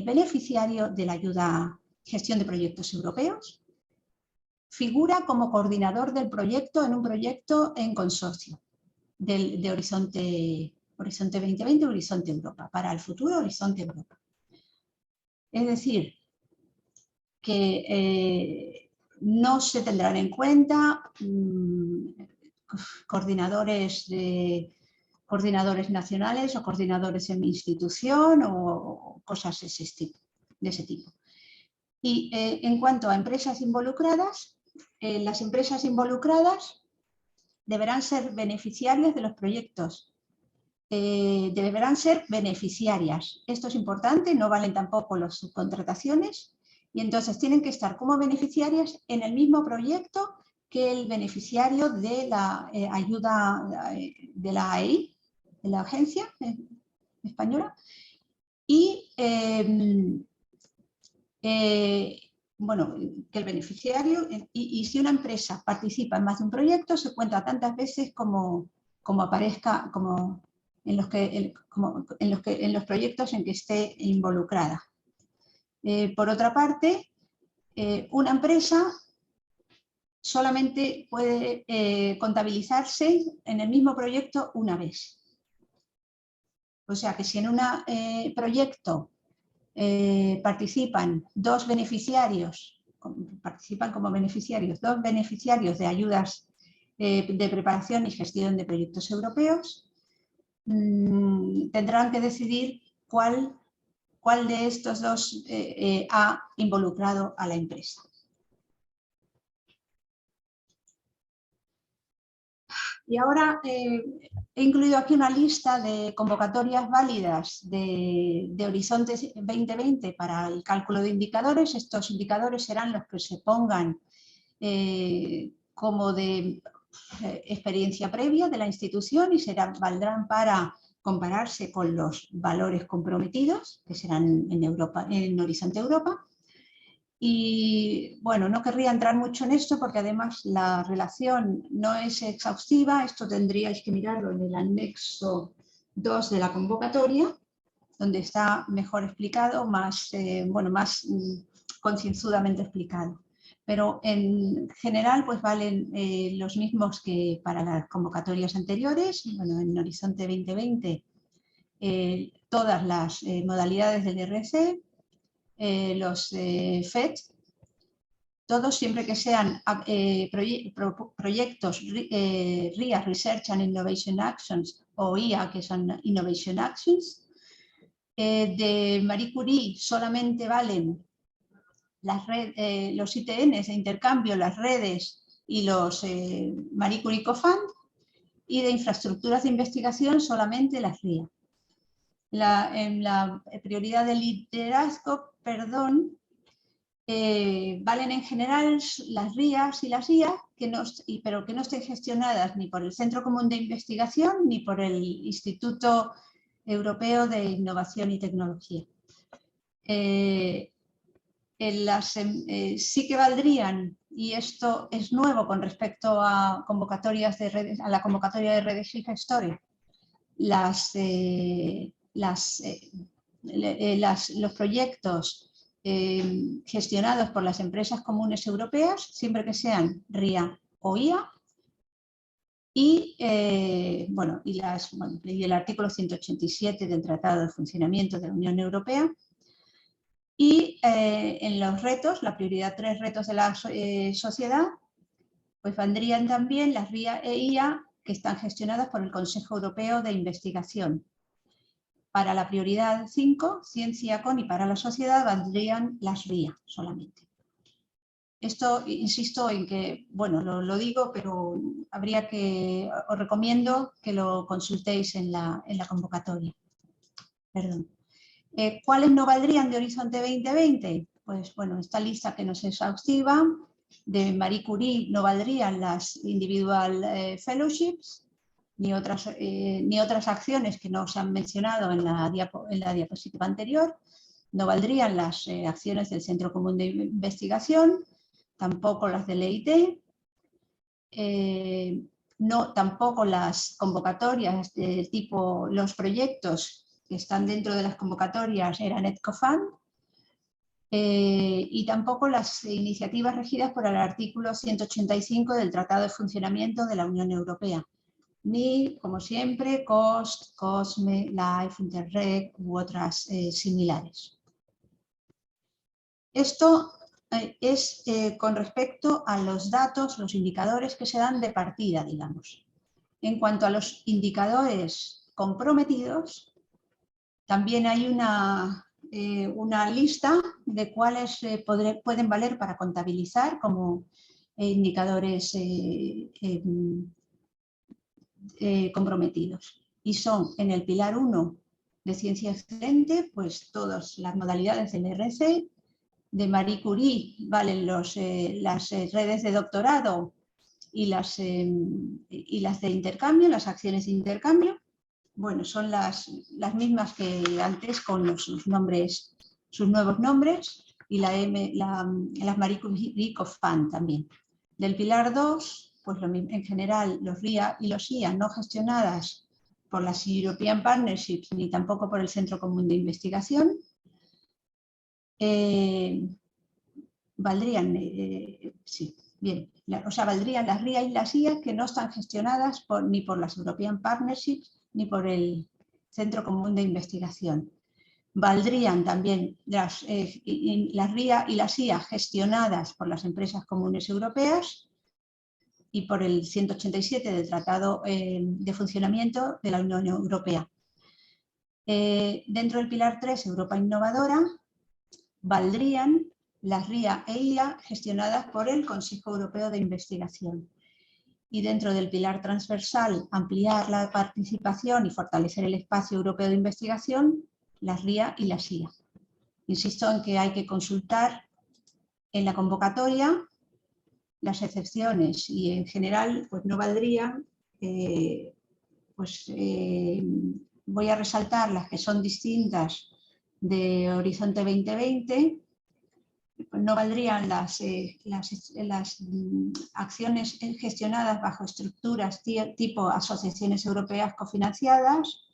beneficiario de la ayuda gestión de proyectos europeos figura como coordinador del proyecto en un proyecto en consorcio de Horizonte 2020, Horizonte Europa, para el futuro Horizonte Europa. Es decir, que no se tendrán en cuenta coordinadores nacionales o coordinadores en mi institución o cosas de ese tipo. Y en cuanto a empresas involucradas, las empresas involucradas deberán ser beneficiarias de los proyectos. Deberán ser beneficiarias. Esto es importante, no valen tampoco las subcontrataciones y entonces tienen que estar como beneficiarias en el mismo proyecto que el beneficiario de la ayuda de la AEI, de la agencia española. Y bueno, que el beneficiario, y si una empresa participa en más de un proyecto, se cuenta tantas veces como aparezca, en los proyectos en que esté involucrada. Por otra parte, una empresa solamente puede contabilizarse en el mismo proyecto una vez. O sea que si en un proyecto participan dos beneficiarios de ayudas de preparación y gestión de proyectos europeos, tendrán que decidir cuál de estos dos ha involucrado a la empresa. Y ahora he incluido aquí una lista de convocatorias válidas de Horizonte 2020 para el cálculo de indicadores. Estos indicadores serán los que se pongan como de experiencia previa de la institución y valdrán para compararse con los valores comprometidos, que serán en Horizonte Europa. Y bueno, no querría entrar mucho en esto porque además la relación no es exhaustiva. Esto tendríais que mirarlo en el anexo 2 de la convocatoria, donde está mejor explicado, más concienzudamente explicado. Pero en general pues valen los mismos que para las convocatorias anteriores. Bueno, en Horizonte 2020 todas las modalidades del RC, los FED, todos siempre que sean proyectos RIA, Research and Innovation Actions, o IA, que son Innovation Actions. De Marie Curie solamente valen los ITNs de intercambio, las redes y los Marie Curie Co-Fund, y de infraestructuras de investigación solamente las RIA. En la prioridad de liderazgo, valen en general las RIAs y las IA, pero que no estén gestionadas ni por el Centro Común de Investigación ni por el Instituto Europeo de Innovación y Tecnología. Sí que valdrían, y esto es nuevo con respecto a convocatorias de redes, a la convocatoria de redes y gestores, los proyectos gestionados por las empresas comunes europeas, siempre que sean RIA o IA, y el artículo 187 del Tratado de Funcionamiento de la Unión Europea. Y en los retos, la prioridad 3, retos de la sociedad, pues vendrían también las RIA e IA, que están gestionadas por el Consejo Europeo de Investigación. Para la prioridad 5, ciencia con y para la sociedad, vendrían las RIA solamente. Esto, insisto en que, bueno, lo digo, pero os recomiendo que lo consultéis en la convocatoria. Perdón. ¿Cuáles no valdrían de Horizonte 2020? Pues bueno, esta lista que no es exhaustiva. De Marie Curie no valdrían las Individual Fellowships, ni otras acciones que no se han mencionado en la diapositiva anterior. No valdrían las acciones del Centro Común de Investigación, tampoco las del EIT, tampoco las convocatorias del tipo, los proyectos que están dentro de las convocatorias eran ETCOFund, y tampoco las iniciativas regidas por el artículo 185 del Tratado de Funcionamiento de la Unión Europea, ni, como siempre, COST, COSME, LIFE, Interreg u otras similares. Esto es con respecto a los datos, los indicadores que se dan de partida, digamos. En cuanto a los indicadores comprometidos, también hay una lista de cuáles pueden valer para contabilizar como indicadores comprometidos. Y son en el pilar 1 de ciencia excelente, pues todas las modalidades del RC. De Marie Curie valen las redes de doctorado y las de intercambio, las acciones de intercambio. Bueno, son las mismas que antes con sus nuevos nombres, y las Marie Curie Fund también. Del pilar 2, pues en general los RIA y los IA no gestionadas por las European Partnerships ni tampoco por el Centro Común de Investigación. Valdrían las RIA y las IA que no están gestionadas ni por las European Partnerships ni por el Centro Común de Investigación. Valdrían también las RIA y las IA gestionadas por las empresas comunes europeas y por el 187 del Tratado de Funcionamiento de la Unión Europea. Dentro del pilar 3, Europa Innovadora, valdrían las RIA e IA gestionadas por el Consejo Europeo de Investigación. Y dentro del pilar transversal, ampliar la participación y fortalecer el espacio europeo de investigación, las RIA y las IA. Insisto en que hay que consultar en la convocatoria las excepciones y en general pues no valdrían, voy a resaltar las que son distintas de Horizonte 2020. No valdrían las acciones gestionadas bajo estructuras tipo asociaciones europeas cofinanciadas,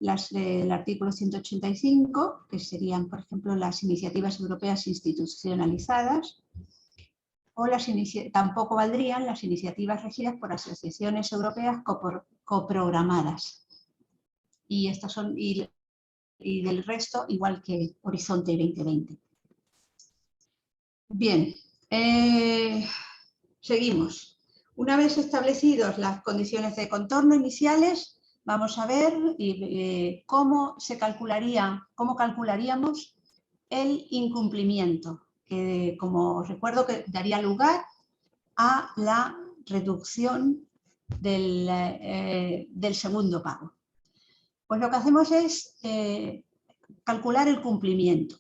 las del artículo 185, que serían, por ejemplo, las iniciativas europeas institucionalizadas, o tampoco valdrían las iniciativas regidas por asociaciones europeas coprogramadas. Y estas son, y del resto, igual que Horizonte 2020. Bien, seguimos. Una vez establecidas las condiciones de contorno iniciales, vamos a ver cómo calcularíamos el incumplimiento, que como os recuerdo que daría lugar a la reducción del segundo pago. Pues lo que hacemos es calcular el cumplimiento.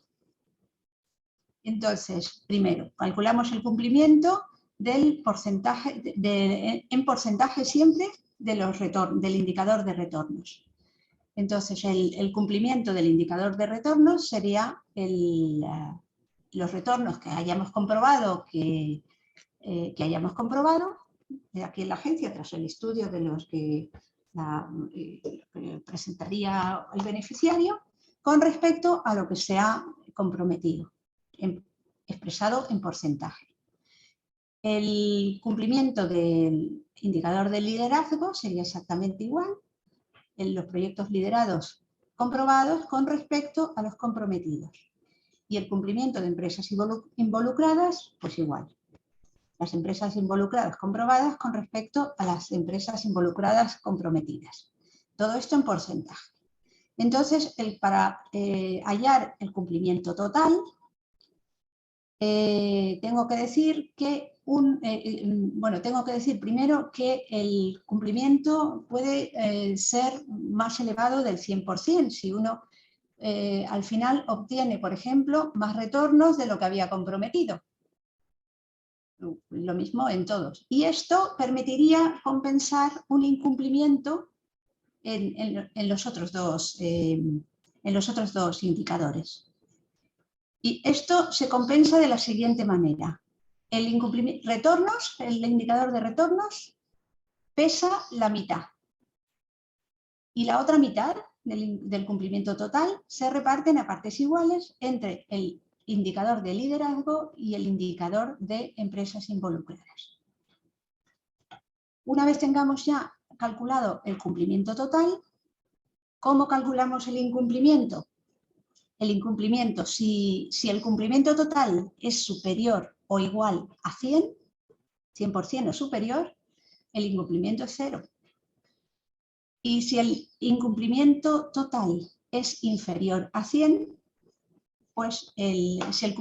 Entonces, primero, calculamos el cumplimiento del porcentaje, en porcentaje siempre del indicador de retornos. Entonces, el cumplimiento del indicador de retornos sería los retornos que hayamos comprobado, aquí en la agencia, tras el estudio de los que presentaría el beneficiario, con respecto a lo que se ha comprometido, expresado en porcentaje. El cumplimiento del indicador de liderazgo sería exactamente igual en los proyectos liderados comprobados con respecto a los comprometidos. Y el cumplimiento de empresas involucradas, pues igual. Las empresas involucradas comprobadas con respecto a las empresas involucradas comprometidas. Todo esto en porcentaje. Entonces, para hallar el cumplimiento total, tengo que decir que tengo que decir primero que el cumplimiento puede ser más elevado del 100% si uno al final obtiene, por ejemplo, más retornos de lo que había comprometido. Lo mismo en todos. Y esto permitiría compensar un incumplimiento en los otros dos indicadores. Y esto se compensa de la siguiente manera. El indicador de retornos pesa la mitad. Y la otra mitad del cumplimiento total se reparten a partes iguales entre el indicador de liderazgo y el indicador de empresas involucradas. Una vez tengamos ya calculado el cumplimiento total, ¿cómo calculamos el incumplimiento? El incumplimiento, si el cumplimiento total es superior o igual a 100% o superior, el incumplimiento es 0. Y si el incumplimiento total es inferior a 100, pues si el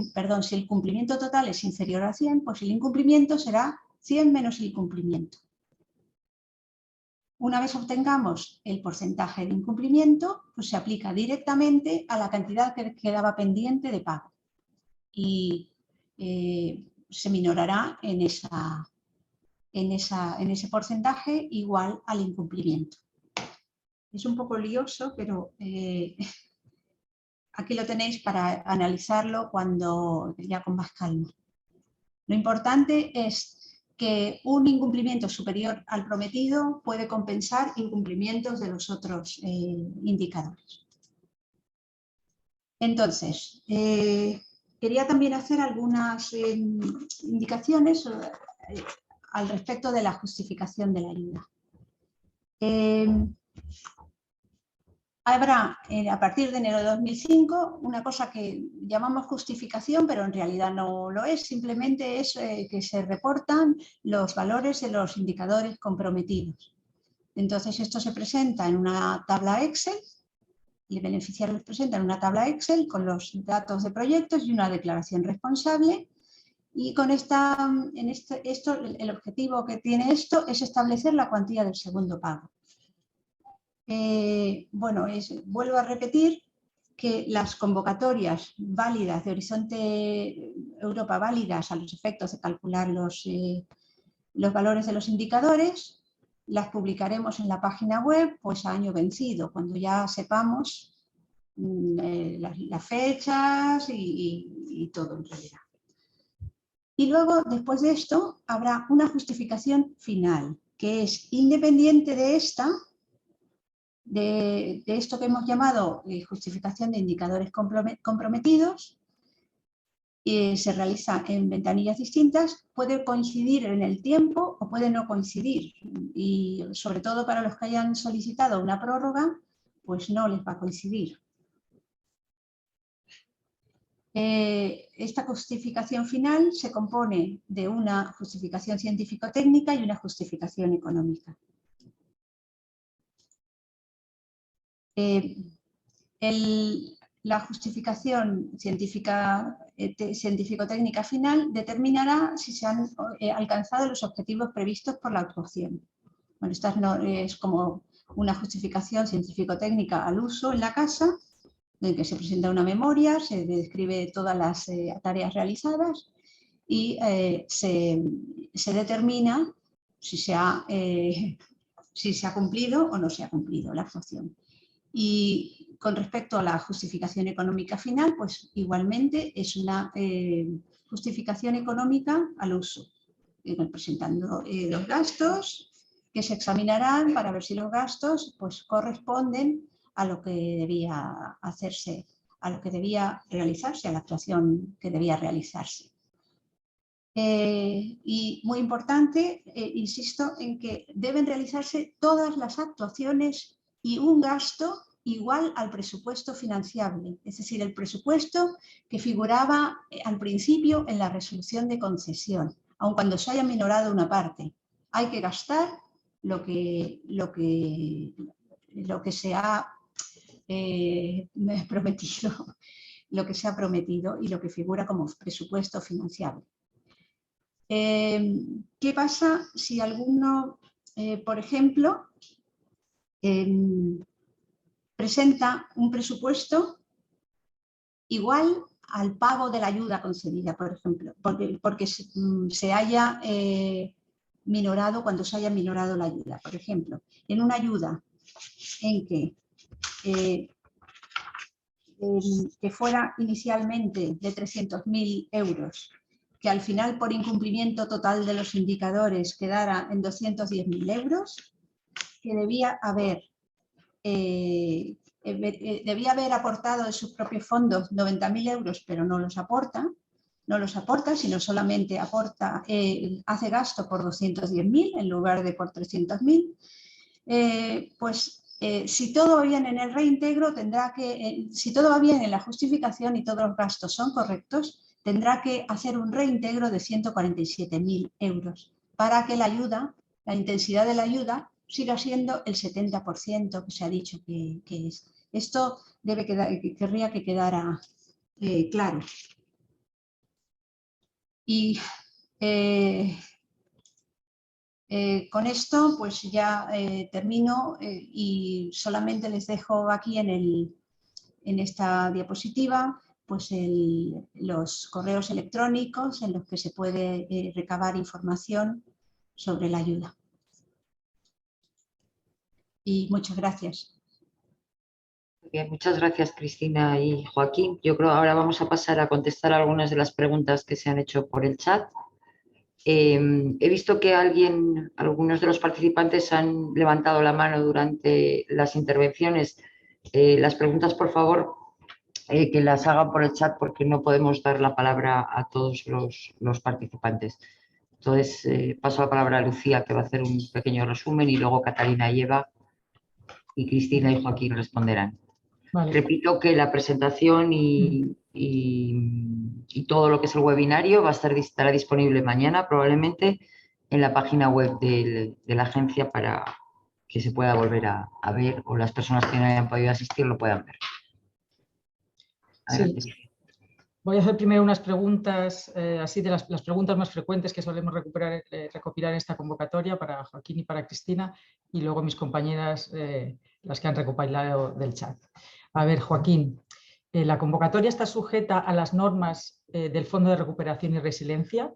cumplimiento total es inferior a 100, pues el incumplimiento será 100 menos el cumplimiento. Una vez obtengamos el porcentaje de incumplimiento, pues se aplica directamente a la cantidad que quedaba pendiente de pago y se minorará en ese porcentaje igual al incumplimiento. Es un poco lioso, pero aquí lo tenéis para analizarlo ya con más calma. Lo importante es que un incumplimiento superior al prometido puede compensar incumplimientos de los otros indicadores. Entonces, quería también hacer algunas indicaciones al respecto de la justificación de la ayuda. Habrá, a partir de enero de 2005, una cosa que llamamos justificación, pero en realidad no lo es, simplemente es que se reportan los valores de los indicadores comprometidos. Entonces, esto se presenta en una tabla Excel, y el beneficiario les presenta en una tabla Excel con los datos de proyectos y una declaración responsable. Y con el objetivo que tiene esto es establecer la cuantía del segundo pago. Vuelvo a repetir que las convocatorias válidas de Horizonte Europa, válidas a los efectos de calcular los valores de los indicadores, las publicaremos en la página web pues a año vencido, cuando ya sepamos las fechas y todo en realidad. Y luego, después de esto, habrá una justificación final, que es independiente de esto que hemos llamado justificación de indicadores comprometidos, se realiza en ventanillas distintas, puede coincidir en el tiempo o puede no coincidir. Y sobre todo para los que hayan solicitado una prórroga, pues no les va a coincidir. Esta justificación final se compone de una justificación científico-técnica y una justificación económica. La justificación científico-técnica final determinará si se han alcanzado los objetivos previstos por la actuación. Bueno, esta es como una justificación científico-técnica al uso en la casa, en que se presenta una memoria, se describe todas las tareas realizadas y se determina si se ha cumplido o no se ha cumplido la actuación. Y con respecto a la justificación económica final, pues igualmente es una justificación económica al uso, presentando los gastos que se examinarán para ver si los gastos pues, corresponden a lo que debía hacerse, a lo que debía realizarse, a la actuación que debía realizarse. Y muy importante, insisto en que deben realizarse todas las actuaciones y un gasto igual al presupuesto financiable, es decir, el presupuesto que figuraba al principio en la resolución de concesión, aun cuando se haya minorado una parte. Hay que gastar lo que se ha prometido, lo que se ha prometido y lo que figura como presupuesto financiable. ¿Qué pasa si alguno, por ejemplo, presenta un presupuesto igual al pago de la ayuda concedida, por ejemplo, porque se haya minorado, cuando se haya minorado la ayuda? Por ejemplo, en una ayuda en que fuera inicialmente de 300.000 euros, que al final por incumplimiento total de los indicadores quedara en 210.000 euros, que debía haber aportado de sus propios fondos 90.000 euros, pero no los aporta, sino solamente aporta, hace gasto por 210.000 en lugar de por 300.000, si todo va bien en el reintegro, si todo va bien en la justificación y todos los gastos son correctos, tendrá que hacer un reintegro de 147.000 euros para que la intensidad de la ayuda siga siendo el 70% que se ha dicho que es. Esto querría que quedara claro. Y con esto pues ya termino y solamente les dejo aquí en esta diapositiva pues los correos electrónicos en los que se puede recabar información sobre la ayuda. Y muchas gracias. Bien, muchas gracias, Cristina y Joaquín. Yo creo que ahora vamos a pasar a contestar algunas de las preguntas que se han hecho por el chat. He visto que algunos de los participantes han levantado la mano durante las intervenciones. Las preguntas, por favor, que las hagan por el chat porque no podemos dar la palabra a todos los participantes. Entonces, paso la palabra a Lucía, que va a hacer un pequeño resumen, y luego Catalina y Eva, y Cristina y Joaquín responderán. Vale. Repito que la presentación y todo lo que es el webinario estará disponible mañana, probablemente, en la página web de la agencia para que se pueda volver a ver, o las personas que no hayan podido asistir lo puedan ver. Sí. Voy a hacer primero unas preguntas, así de las preguntas más frecuentes que solemos recopilar en esta convocatoria para Joaquín y para Cristina, y luego mis compañeras, las que han recopilado del chat. A ver, Joaquín, la convocatoria está sujeta a las normas del Fondo de Recuperación y Resiliencia.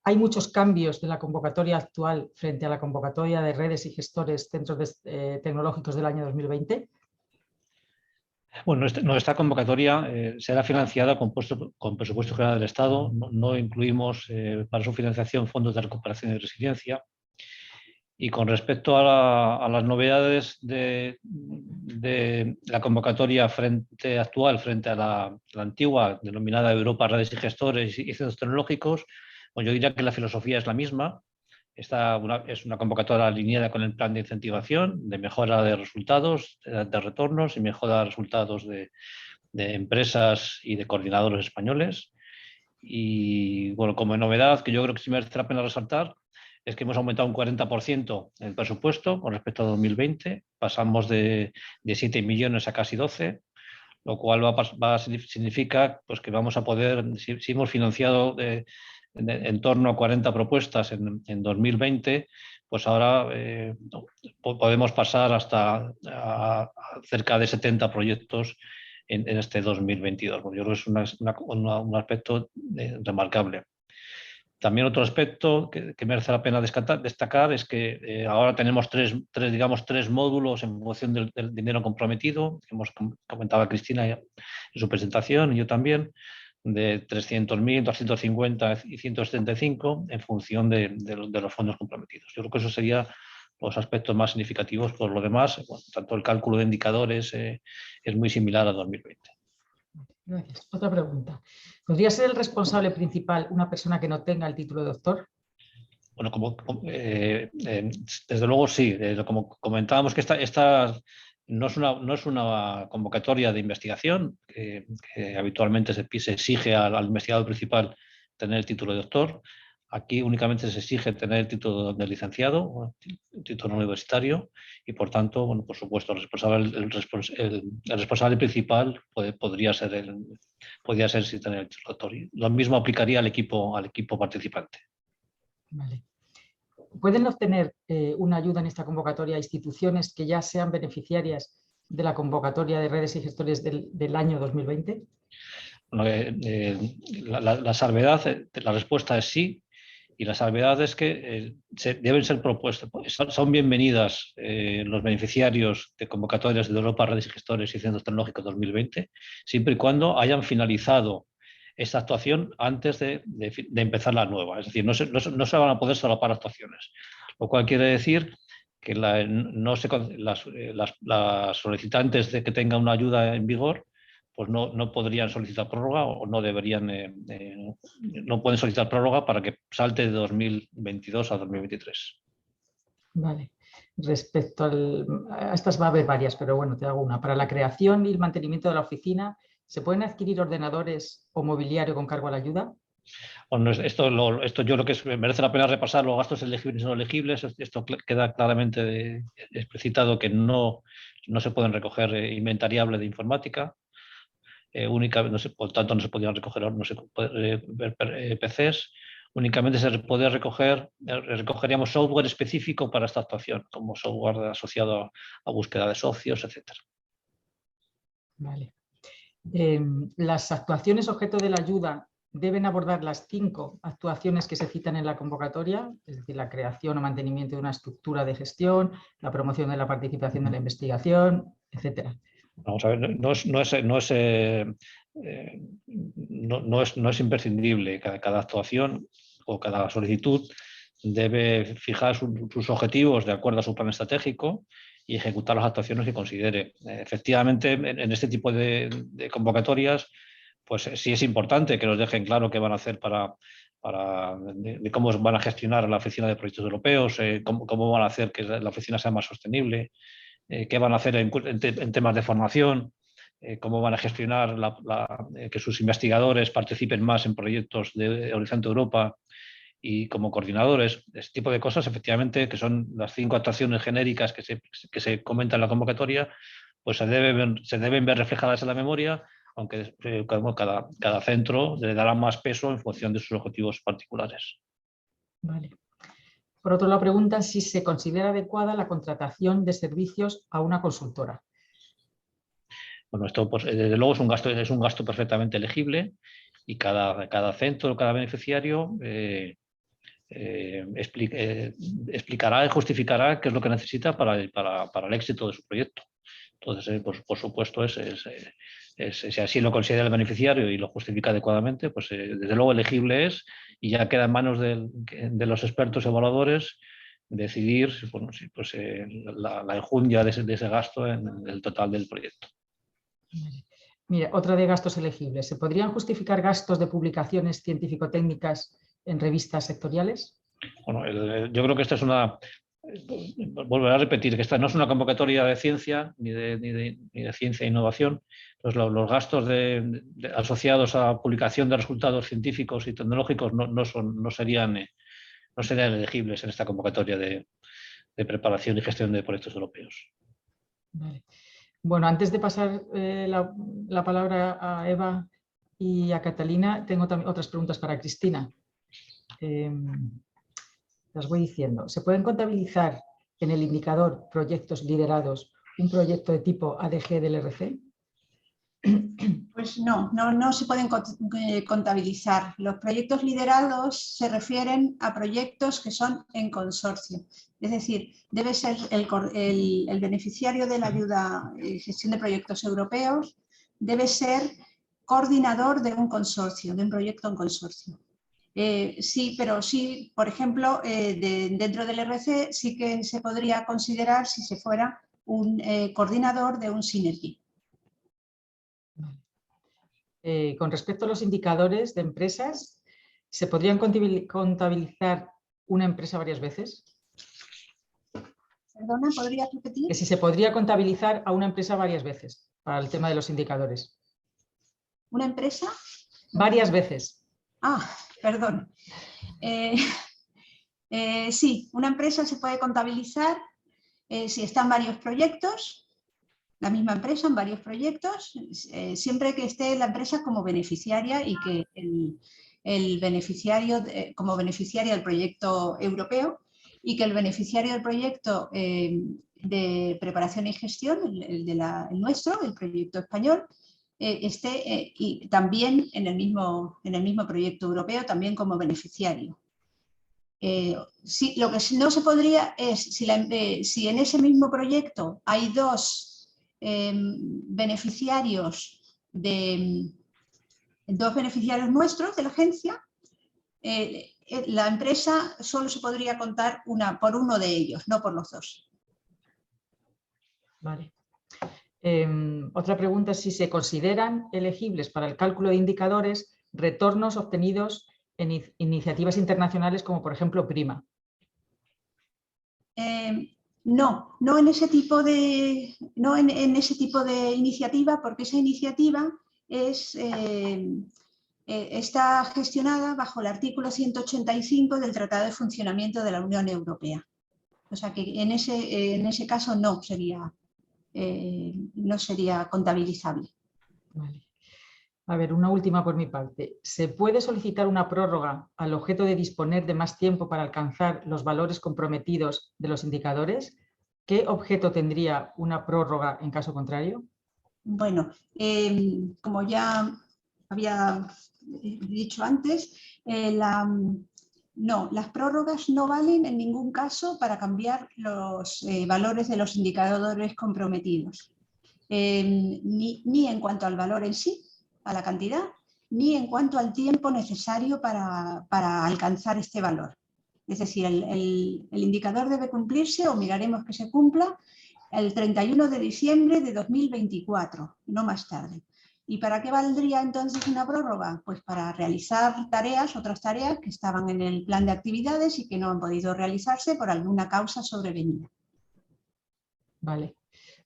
¿Hay muchos cambios de la convocatoria actual frente a la convocatoria de redes y gestores centros tecnológicos del año 2020? Bueno, nuestra convocatoria será financiada con presupuesto general del Estado. No incluimos para su financiación fondos de recuperación y resiliencia. Y con respecto a las novedades de la convocatoria actual frente a la antigua, denominada Europa Redes y Gestores y Centros Tecnológicos, pues yo diría que la filosofía es la misma. Es una convocatoria alineada con el plan de incentivación, de mejora de resultados, de retornos y mejora de resultados de empresas y de coordinadores españoles. Y bueno, como novedad, que yo creo que sí merece la pena resaltar, es que hemos aumentado un 40% el presupuesto con respecto a 2020. Pasamos de 7 millones a casi 12, lo cual significa pues, que vamos a poder, si hemos financiado en torno a 40 propuestas en 2020, pues ahora podemos pasar hasta a cerca de 70 proyectos en este 2022. Yo creo que es un aspecto remarcable. También otro aspecto que merece la pena destacar es que ahora tenemos tres módulos en función del dinero comprometido, que hemos comentado Cristina en su presentación y yo también, de 300.000, 250 y 175 en función de los fondos comprometidos. Yo creo que esos serían los aspectos más significativos. Por lo demás, bueno, tanto el cálculo de indicadores es muy similar a 2020. Gracias. Otra pregunta. ¿Podría ser el responsable principal una persona que no tenga el título de doctor? Bueno, desde luego sí. Como comentábamos que esta no es una convocatoria de investigación, que habitualmente se exige al investigador principal tener el título de doctor. Aquí únicamente se exige tener el título de licenciado, el título universitario, y por tanto, bueno, por supuesto, el responsable principal podría ser sin tener el título de doctor. Y lo mismo aplicaría al equipo participante. Vale. ¿Pueden obtener una ayuda en esta convocatoria instituciones que ya sean beneficiarias de la convocatoria de redes y gestores del año 2020? Bueno, la salvedad, la respuesta es sí, y la salvedad es que deben ser propuestas. Son bienvenidas los beneficiarios de convocatorias de Europa, redes y gestores y centros tecnológicos 2020, siempre y cuando hayan finalizado esta actuación antes de empezar la nueva. Es decir, no se van a poder solapar actuaciones, lo cual quiere decir que las solicitantes de que tengan una ayuda en vigor pues no podrían solicitar prórroga o no deberían, no pueden solicitar prórroga para que salte de 2022 a 2023. Vale. Respecto a estas va a haber varias, pero bueno, te hago una. Para la creación y el mantenimiento de la oficina, ¿se pueden adquirir ordenadores o mobiliario con cargo a la ayuda? Bueno, esto yo creo que merece la pena repasar los gastos elegibles y no elegibles. Esto queda claramente explicitado que no se pueden recoger inventariable de informática. Por tanto, no se podían recoger PCs. Únicamente recogeríamos software específico para esta actuación, como software asociado a búsqueda de socios, etc. Vale. Las actuaciones objeto de la ayuda deben abordar las 5 actuaciones que se citan en la convocatoria, es decir, la creación o mantenimiento de una estructura de gestión, la promoción de la participación en la investigación, etc. Vamos a ver, no es imprescindible. Cada actuación o cada solicitud debe fijar sus objetivos de acuerdo a su plan estratégico y ejecutar las actuaciones que considere. Efectivamente, en este tipo de convocatorias, pues sí es importante que nos dejen claro qué van a hacer de cómo van a gestionar la oficina de proyectos europeos, cómo van a hacer que la oficina sea más sostenible, qué van a hacer en temas de formación, cómo van a gestionar que sus investigadores participen más en proyectos de Horizonte Europa y como coordinadores. Este tipo de cosas, efectivamente, que son las 5 actuaciones genéricas que se comentan en la convocatoria, pues se deben ver reflejadas en la memoria, aunque cada centro le dará más peso en función de sus objetivos particulares. Vale. Por otro lado, preguntan si se considera adecuada la contratación de servicios a una consultora. Bueno, esto pues, desde luego es un gasto perfectamente elegible y cada centro, cada beneficiario explicará y justificará qué es lo que necesita para el éxito de su proyecto. Entonces, pues, por supuesto, si así lo considera el beneficiario y lo justifica adecuadamente, pues desde luego elegible es, y ya queda en manos de los expertos evaluadores decidir la enjundia de ese gasto en el total del proyecto. Mira, otra de gastos elegibles. ¿Se podrían justificar gastos de publicaciones científico-técnicas en revistas sectoriales? Bueno, yo creo que esta es volveré a repetir que esta no es una convocatoria de ciencia ni de ciencia e innovación. Entonces, los gastos asociados a publicación de resultados científicos y tecnológicos no serían elegibles en esta convocatoria de preparación y gestión de proyectos europeos. Vale. Bueno, antes de pasar la palabra a Eva y a Catalina, tengo también otras preguntas para Cristina. Las voy diciendo. ¿Se pueden contabilizar en el indicador proyectos liderados un proyecto de tipo ADG del RC? Pues no se pueden contabilizar. Los proyectos liderados se refieren a proyectos que son en consorcio. Es decir, debe ser el beneficiario de la ayuda en gestión de proyectos europeos, debe ser coordinador de un consorcio, de un proyecto en consorcio. Sí, pero sí, por ejemplo, dentro del RC sí que se podría considerar si se fuera un coordinador de un Synergy. con respecto a los indicadores de empresas, ¿se podrían contabilizar una empresa varias veces? Perdona, ¿podrías repetir? Que si se podría contabilizar a una empresa varias veces para el tema de los indicadores. ¿Una empresa? Varias veces. Ah, perdón. Sí, una empresa se puede contabilizar si están varios proyectos, la misma empresa en varios proyectos, siempre que esté la empresa como beneficiaria y que el beneficiario, como beneficiaria del proyecto europeo, y que el beneficiario del proyecto de preparación y gestión, el nuestro, el proyecto español, esté y también en el mismo proyecto europeo, también como beneficiario. Sí, lo que no se podría es, si en ese mismo proyecto hay dos beneficiarios nuestros de la agencia, la empresa solo se podría contar por uno de ellos, no por los dos. Vale. Otra pregunta es si se consideran elegibles para el cálculo de indicadores retornos obtenidos en iniciativas internacionales como por ejemplo PRIMA. No en ese tipo de iniciativa, porque esa iniciativa está gestionada bajo el artículo 185 del Tratado de Funcionamiento de la Unión Europea. O sea que en ese caso no sería contabilizable. Vale. A ver, una última por mi parte. ¿Se puede solicitar una prórroga al objeto de disponer de más tiempo para alcanzar los valores comprometidos de los indicadores? ¿Qué objeto tendría una prórroga en caso contrario? Bueno, como ya había dicho antes, las prórrogas no valen en ningún caso para cambiar los valores de los indicadores comprometidos, ni en cuanto al valor en sí, a la cantidad, ni en cuanto al tiempo necesario para alcanzar este valor. Es decir, el indicador debe cumplirse o miraremos que se cumpla el 31 de diciembre de 2024, no más tarde. ¿Y para qué valdría entonces una prórroga? Pues para realizar otras tareas que estaban en el plan de actividades y que no han podido realizarse por alguna causa sobrevenida. Vale,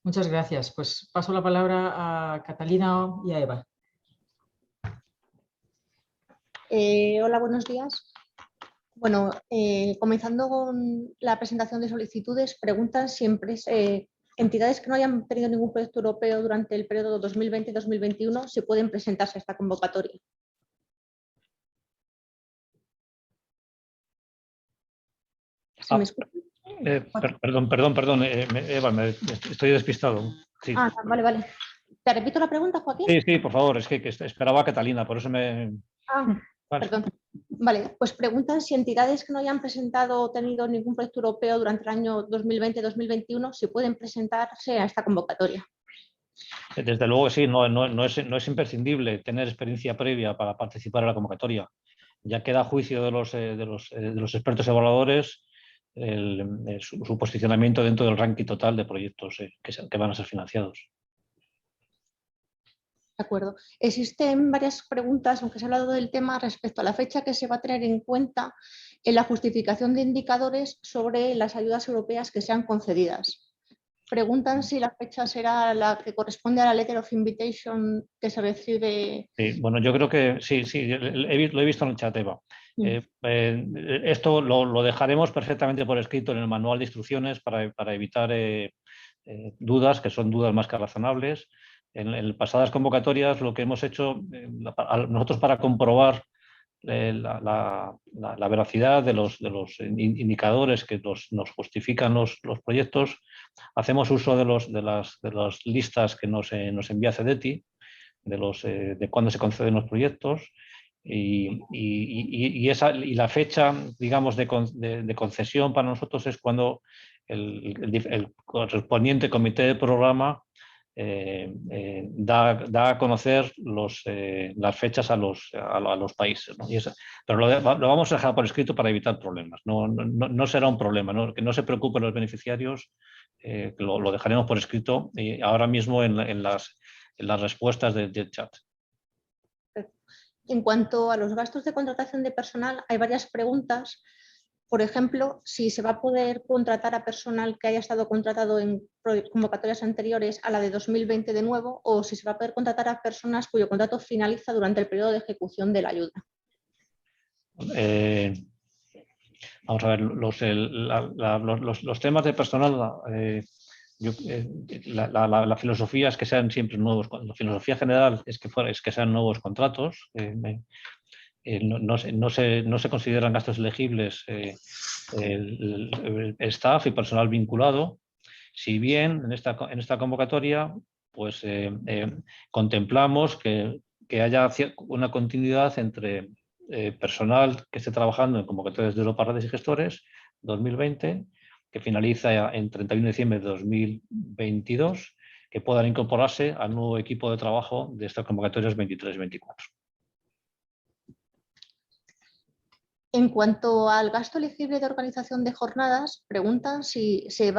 muchas gracias. Pues paso la palabra a Catalina y a Eva. Hola, buenos días. Bueno, comenzando con la presentación de solicitudes, preguntan siempre entidades que no hayan tenido ningún proyecto europeo durante el periodo 2020-2021 si pueden presentarse a esta convocatoria. ¿Se me escucha? Perdón, Eva, estoy despistado. Sí. Ah, vale. ¿Te repito la pregunta, Joaquín? Sí, por favor, es que esperaba a Catalina, por eso me... Vale. Perdón. Vale, pues preguntan si entidades que no hayan presentado o tenido ningún proyecto europeo durante el año 2020-2021 si pueden presentarse a esta convocatoria. Desde luego sí, no es imprescindible tener experiencia previa para participar en la convocatoria. Ya queda a juicio de los expertos evaluadores su posicionamiento dentro del ranking total de proyectos que van a ser financiados. De acuerdo. Existen varias preguntas, aunque se ha hablado del tema, respecto a la fecha que se va a tener en cuenta en la justificación de indicadores sobre las ayudas europeas que sean concedidas. Preguntan si la fecha será la que corresponde a la Letter of Invitation que se recibe. Sí, bueno, yo creo que sí, lo he visto en el chat, Eva. Esto lo dejaremos perfectamente por escrito en el manual de instrucciones para evitar dudas, que son dudas más que razonables. En pasadas convocatorias lo que hemos hecho nosotros para comprobar la veracidad de los indicadores que nos justifican los proyectos, hacemos uso de las listas que nos envía CEDETI, de cuándo se conceden los proyectos y la fecha, digamos, de concesión para nosotros es cuando el correspondiente comité de programa da a conocer las fechas a los países, ¿no? Pero lo vamos a dejar por escrito para evitar problemas. No será un problema, ¿no? Que no se preocupen los beneficiarios, lo dejaremos por escrito ahora mismo en las respuestas del chat. Perfecto. En cuanto a los gastos de contratación de personal, hay varias preguntas. Por ejemplo, si se va a poder contratar a personal que haya estado contratado en convocatorias anteriores a la de 2020 de nuevo, o si se va a poder contratar a personas cuyo contrato finaliza durante el periodo de ejecución de la ayuda. Vamos a ver, los temas de personal, la filosofía es que sean siempre nuevos. La filosofía general es que sean nuevos contratos. No se consideran gastos elegibles el staff y personal vinculado, si bien en esta convocatoria pues, contemplamos que haya una continuidad entre personal que esté trabajando en convocatorias de Europa Redes y Gestores 2020, que finaliza en 31 de diciembre de 2022, que puedan incorporarse al nuevo equipo de trabajo de estas convocatorias 23-24. En cuanto al gasto elegible de organización de jornadas, preguntan si se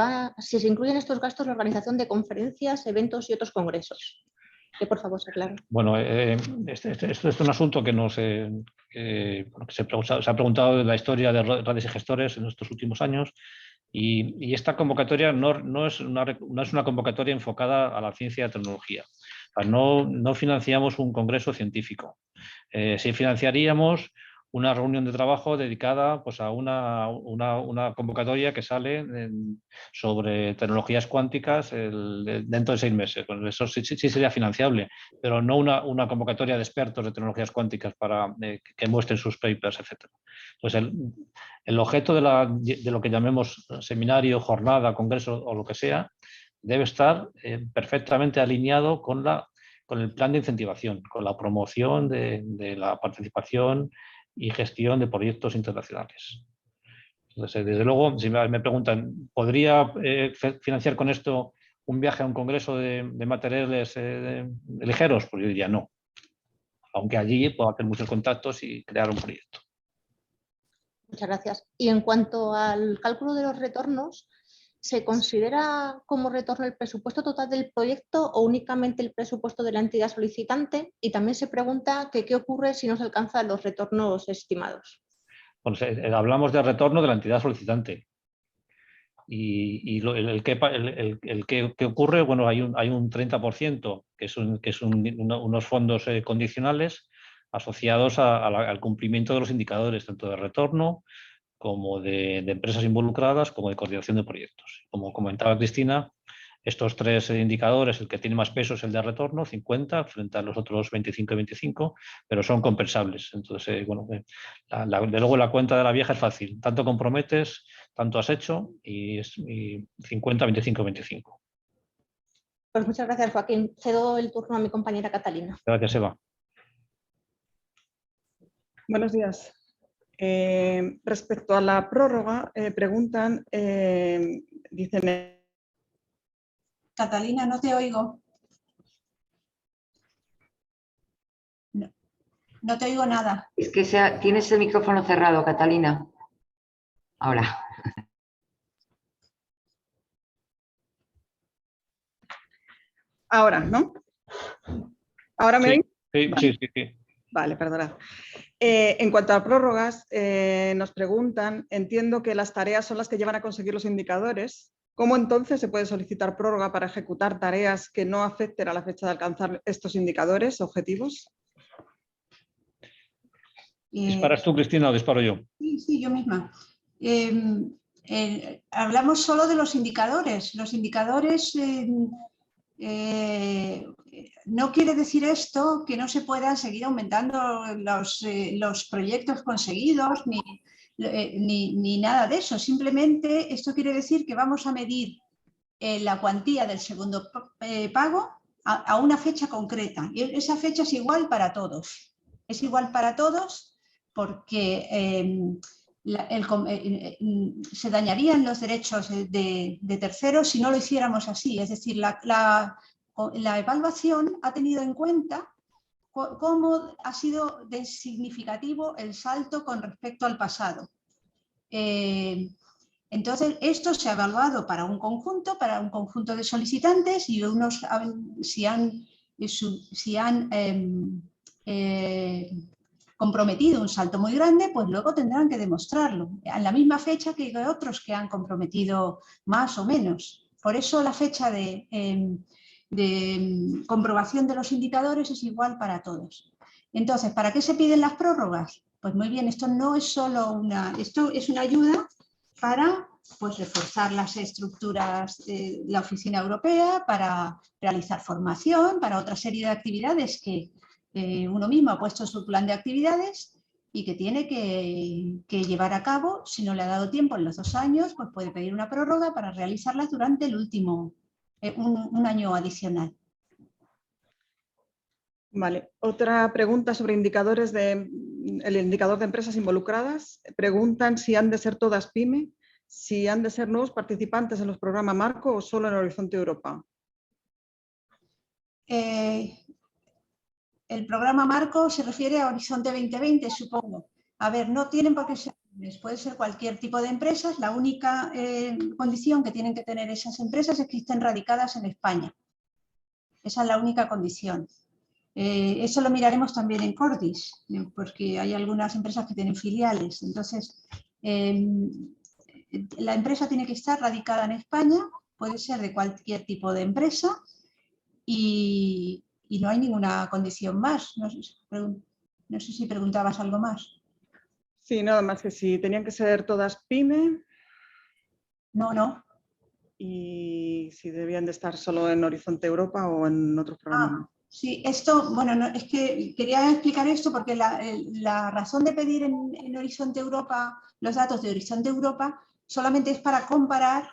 incluyen estos gastos la organización de conferencias, eventos y otros congresos. Que por favor se aclare. Bueno, esto es un asunto que se ha preguntado de la historia de Redes y Gestores en estos últimos años, y esta convocatoria no es una convocatoria enfocada a la ciencia y la tecnología. O sea, no financiamos un congreso científico. Sí financiaríamos una reunión de trabajo dedicada pues, a una convocatoria que sale sobre tecnologías cuánticas dentro de 6 meses. Bueno, eso sí sería financiable, pero no una convocatoria de expertos de tecnologías cuánticas para que muestren sus papers, etc. Pues el objeto de lo que llamemos seminario, jornada, congreso o lo que sea, debe estar perfectamente alineado con el plan de incentivación, con la promoción de la participación y gestión de proyectos internacionales. Entonces, desde luego, si me preguntan, ¿podría financiar con esto un viaje a un congreso de materiales ligeros? Pues yo diría no. Aunque allí puedo hacer muchos contactos y crear un proyecto. Muchas gracias. Y en cuanto al cálculo de los retornos, ¿se considera como retorno el presupuesto total del proyecto o únicamente el presupuesto de la entidad solicitante? Y también se pregunta que qué ocurre si no se alcanzan los retornos estimados. Bueno, hablamos de retorno de la entidad solicitante. Y el que ocurre, bueno, hay un 30% que es unos fondos condicionales asociados al cumplimiento de los indicadores, tanto de retorno como de empresas involucradas, como de coordinación de proyectos. Como comentaba Cristina, estos 3 indicadores, el que tiene más peso es el de retorno, 50, frente a los otros 25 y 25, pero son compensables. Entonces, bueno, de luego la cuenta de la vieja es fácil. Tanto comprometes, tanto has hecho, y 50, 25, 25. Pues muchas gracias, Joaquín. Cedo el turno a mi compañera Catalina. Gracias, Eva. Buenos días. Respecto a la prórroga, preguntan, dicen... Catalina, no te oigo. No te oigo nada. Es que tienes el micrófono cerrado, Catalina. Ahora. Ahora, ¿no? ¿Ahora me oís? Sí, vale. Sí. Vale, perdonad. En cuanto a prórrogas, nos preguntan, entiendo que las tareas son las que llevan a conseguir los indicadores. ¿Cómo entonces se puede solicitar prórroga para ejecutar tareas que no afecten a la fecha de alcanzar estos indicadores objetivos? ¿Disparas tú, Cristina, o disparo yo? Sí, yo misma. Hablamos solo de los indicadores. Los indicadores no quiere decir esto que no se puedan seguir aumentando los proyectos conseguidos ni nada de eso. Simplemente esto quiere decir que vamos a medir la cuantía del segundo pago a una fecha concreta. Y esa fecha es igual para todos. Es igual para todos porque se dañarían los derechos de terceros si no lo hiciéramos así. Es decir, la evaluación ha tenido en cuenta cómo ha sido significativo el salto con respecto al pasado. Entonces, esto se ha evaluado para un conjunto de solicitantes y unos si han comprometido un salto muy grande, pues luego tendrán que demostrarlo, a la misma fecha que otros que han comprometido más o menos. Por eso la fecha de comprobación de los indicadores es igual para todos. Entonces, ¿para qué se piden las prórrogas? Pues muy bien, esto no es solo esto es una ayuda para pues, reforzar las estructuras de la Oficina Europea, para realizar formación, para otra serie de actividades que uno mismo ha puesto en su plan de actividades y que tiene que llevar a cabo. Si no le ha dado tiempo en los 2 años, pues puede pedir una prórroga para realizarlas durante el último, un año adicional. Vale, otra pregunta sobre indicadores el indicador de empresas involucradas. Preguntan si han de ser todas PYME, si han de ser nuevos participantes en los programas Marco o solo en Horizonte Europa. El programa Marco se refiere a Horizonte 2020, supongo. A ver, no tienen por qué ser, puede ser cualquier tipo de empresas. La única condición que tienen que tener esas empresas es que estén radicadas en España. Esa es la única condición. Eso lo miraremos también en Cordis, porque hay algunas empresas que tienen filiales. Entonces, la empresa tiene que estar radicada en España, puede ser de cualquier tipo de empresa y no hay ninguna condición más. No sé si preguntabas algo más. Sí, nada más que si tenían que ser todas PYME. No. Y si debían de estar solo en Horizonte Europa o en otros programas. Sí, esto, bueno, no, es que quería explicar esto porque la razón de pedir en Horizonte Europa, los datos de Horizonte Europa, solamente es para comparar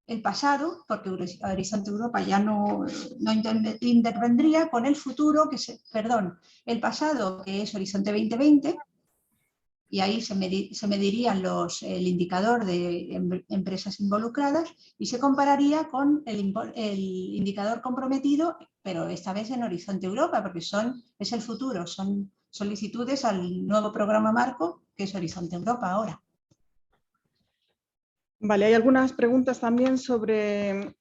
el pasado, porque Horizonte Europa ya no intervendría con el futuro, el pasado, que es Horizonte 2020, y ahí se medirían el indicador de empresas involucradas y se compararía con el indicador comprometido, pero esta vez en Horizonte Europa, porque es el futuro, son solicitudes al nuevo programa Marco, que es Horizonte Europa ahora. Vale, hay algunas preguntas también sobre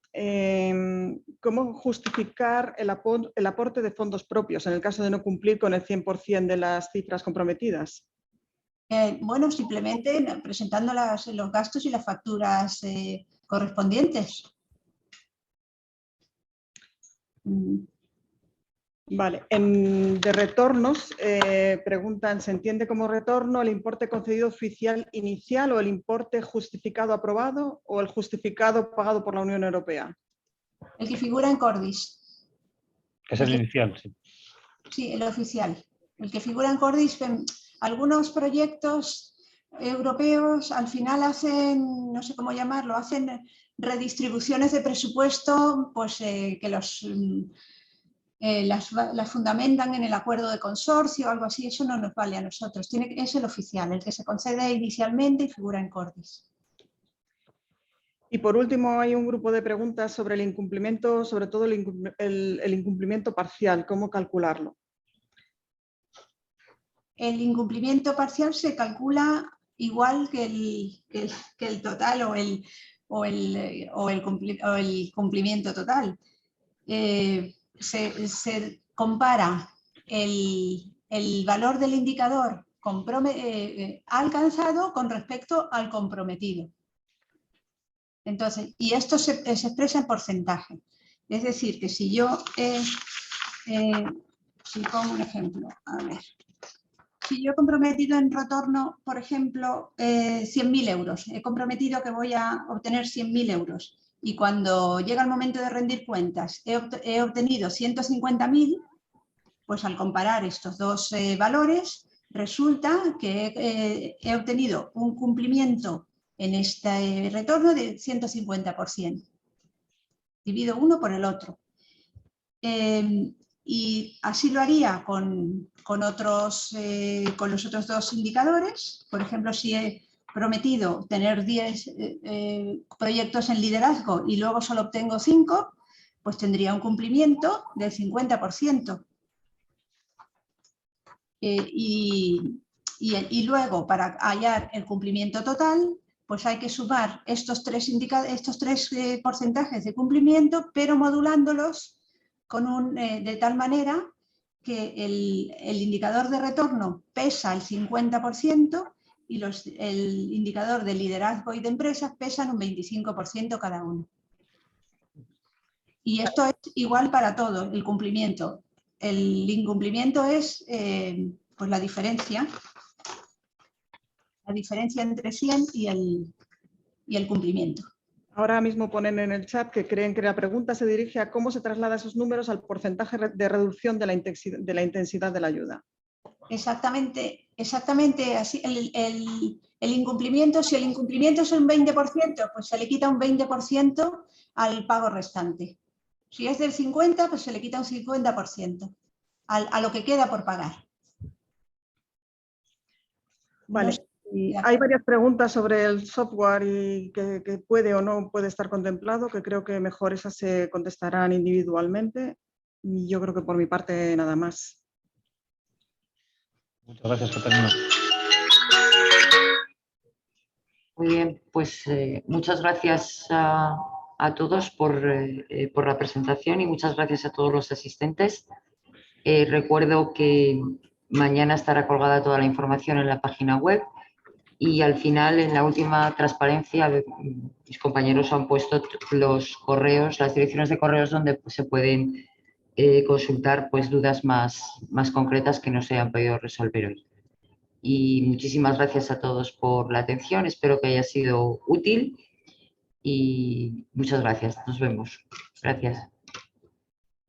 cómo justificar el aporte de fondos propios en el caso de no cumplir con el 100% de las cifras comprometidas. Bueno, simplemente presentando los gastos y las facturas correspondientes. Vale, de retornos preguntan, ¿se entiende como retorno el importe concedido oficial inicial o el importe justificado aprobado o el justificado pagado por la Unión Europea? El que figura en Cordis. Es el inicial, sí. Sí, el oficial. El que figura en Cordis, algunos proyectos europeos al final hacen, no sé cómo llamarlo, hacen redistribuciones de presupuesto pues, que las fundamentan en el acuerdo de consorcio o algo así. Eso no nos vale a nosotros. Es el oficial, el que se concede inicialmente y figura en Cordis. Y por último, hay un grupo de preguntas sobre el incumplimiento, sobre todo el incumplimiento parcial, ¿cómo calcularlo? El incumplimiento parcial se calcula igual que el total o el cumplimiento total. Se compara el valor del indicador alcanzado con respecto al comprometido. Entonces, y esto se expresa en porcentaje. Es decir, que si yo, si pongo un ejemplo, a ver. Si yo he comprometido en retorno, por ejemplo, 100.000 euros, he comprometido que voy a obtener 100.000 euros y cuando llega el momento de rendir cuentas he obtenido 150.000, pues al comparar estos dos valores resulta que he obtenido un cumplimiento en este retorno de 150%. Divido uno por el otro. Y así lo haría con los otros dos indicadores. Por ejemplo, si he prometido tener 10 proyectos en liderazgo y luego solo obtengo 5, pues tendría un cumplimiento del 50%. Y luego, para hallar el cumplimiento total, pues hay que sumar estos tres porcentajes de cumplimiento, pero modulándolos de tal manera que el indicador de retorno pesa el 50% y el indicador de liderazgo y de empresas pesan un 25% cada uno. Y esto es igual para todo, el cumplimiento. El incumplimiento es pues la diferencia entre 100 y el cumplimiento. Ahora mismo ponen en el chat que creen que la pregunta se dirige a cómo se traslada esos números al porcentaje de reducción de la intensidad de la ayuda. Exactamente así. El incumplimiento, si el incumplimiento es un 20%, pues se le quita un 20% al pago restante. Si es del 50%, pues se le quita un 50% a lo que queda por pagar. Vale. No sé. Hay varias preguntas sobre el software y que puede o no puede estar contemplado, que creo que mejor esas se contestarán individualmente. Y yo creo que por mi parte nada más. Muchas gracias, Catalina. Muy bien, pues muchas gracias a todos por la presentación y muchas gracias a todos los asistentes. Recuerdo que mañana estará colgada toda la información en la página web y al final, en la última transparencia, mis compañeros han puesto los correos, las direcciones de correos donde se pueden consultar pues, dudas más concretas que no se han podido resolver hoy. Y muchísimas gracias a todos por la atención, espero que haya sido útil y muchas gracias, nos vemos. Gracias.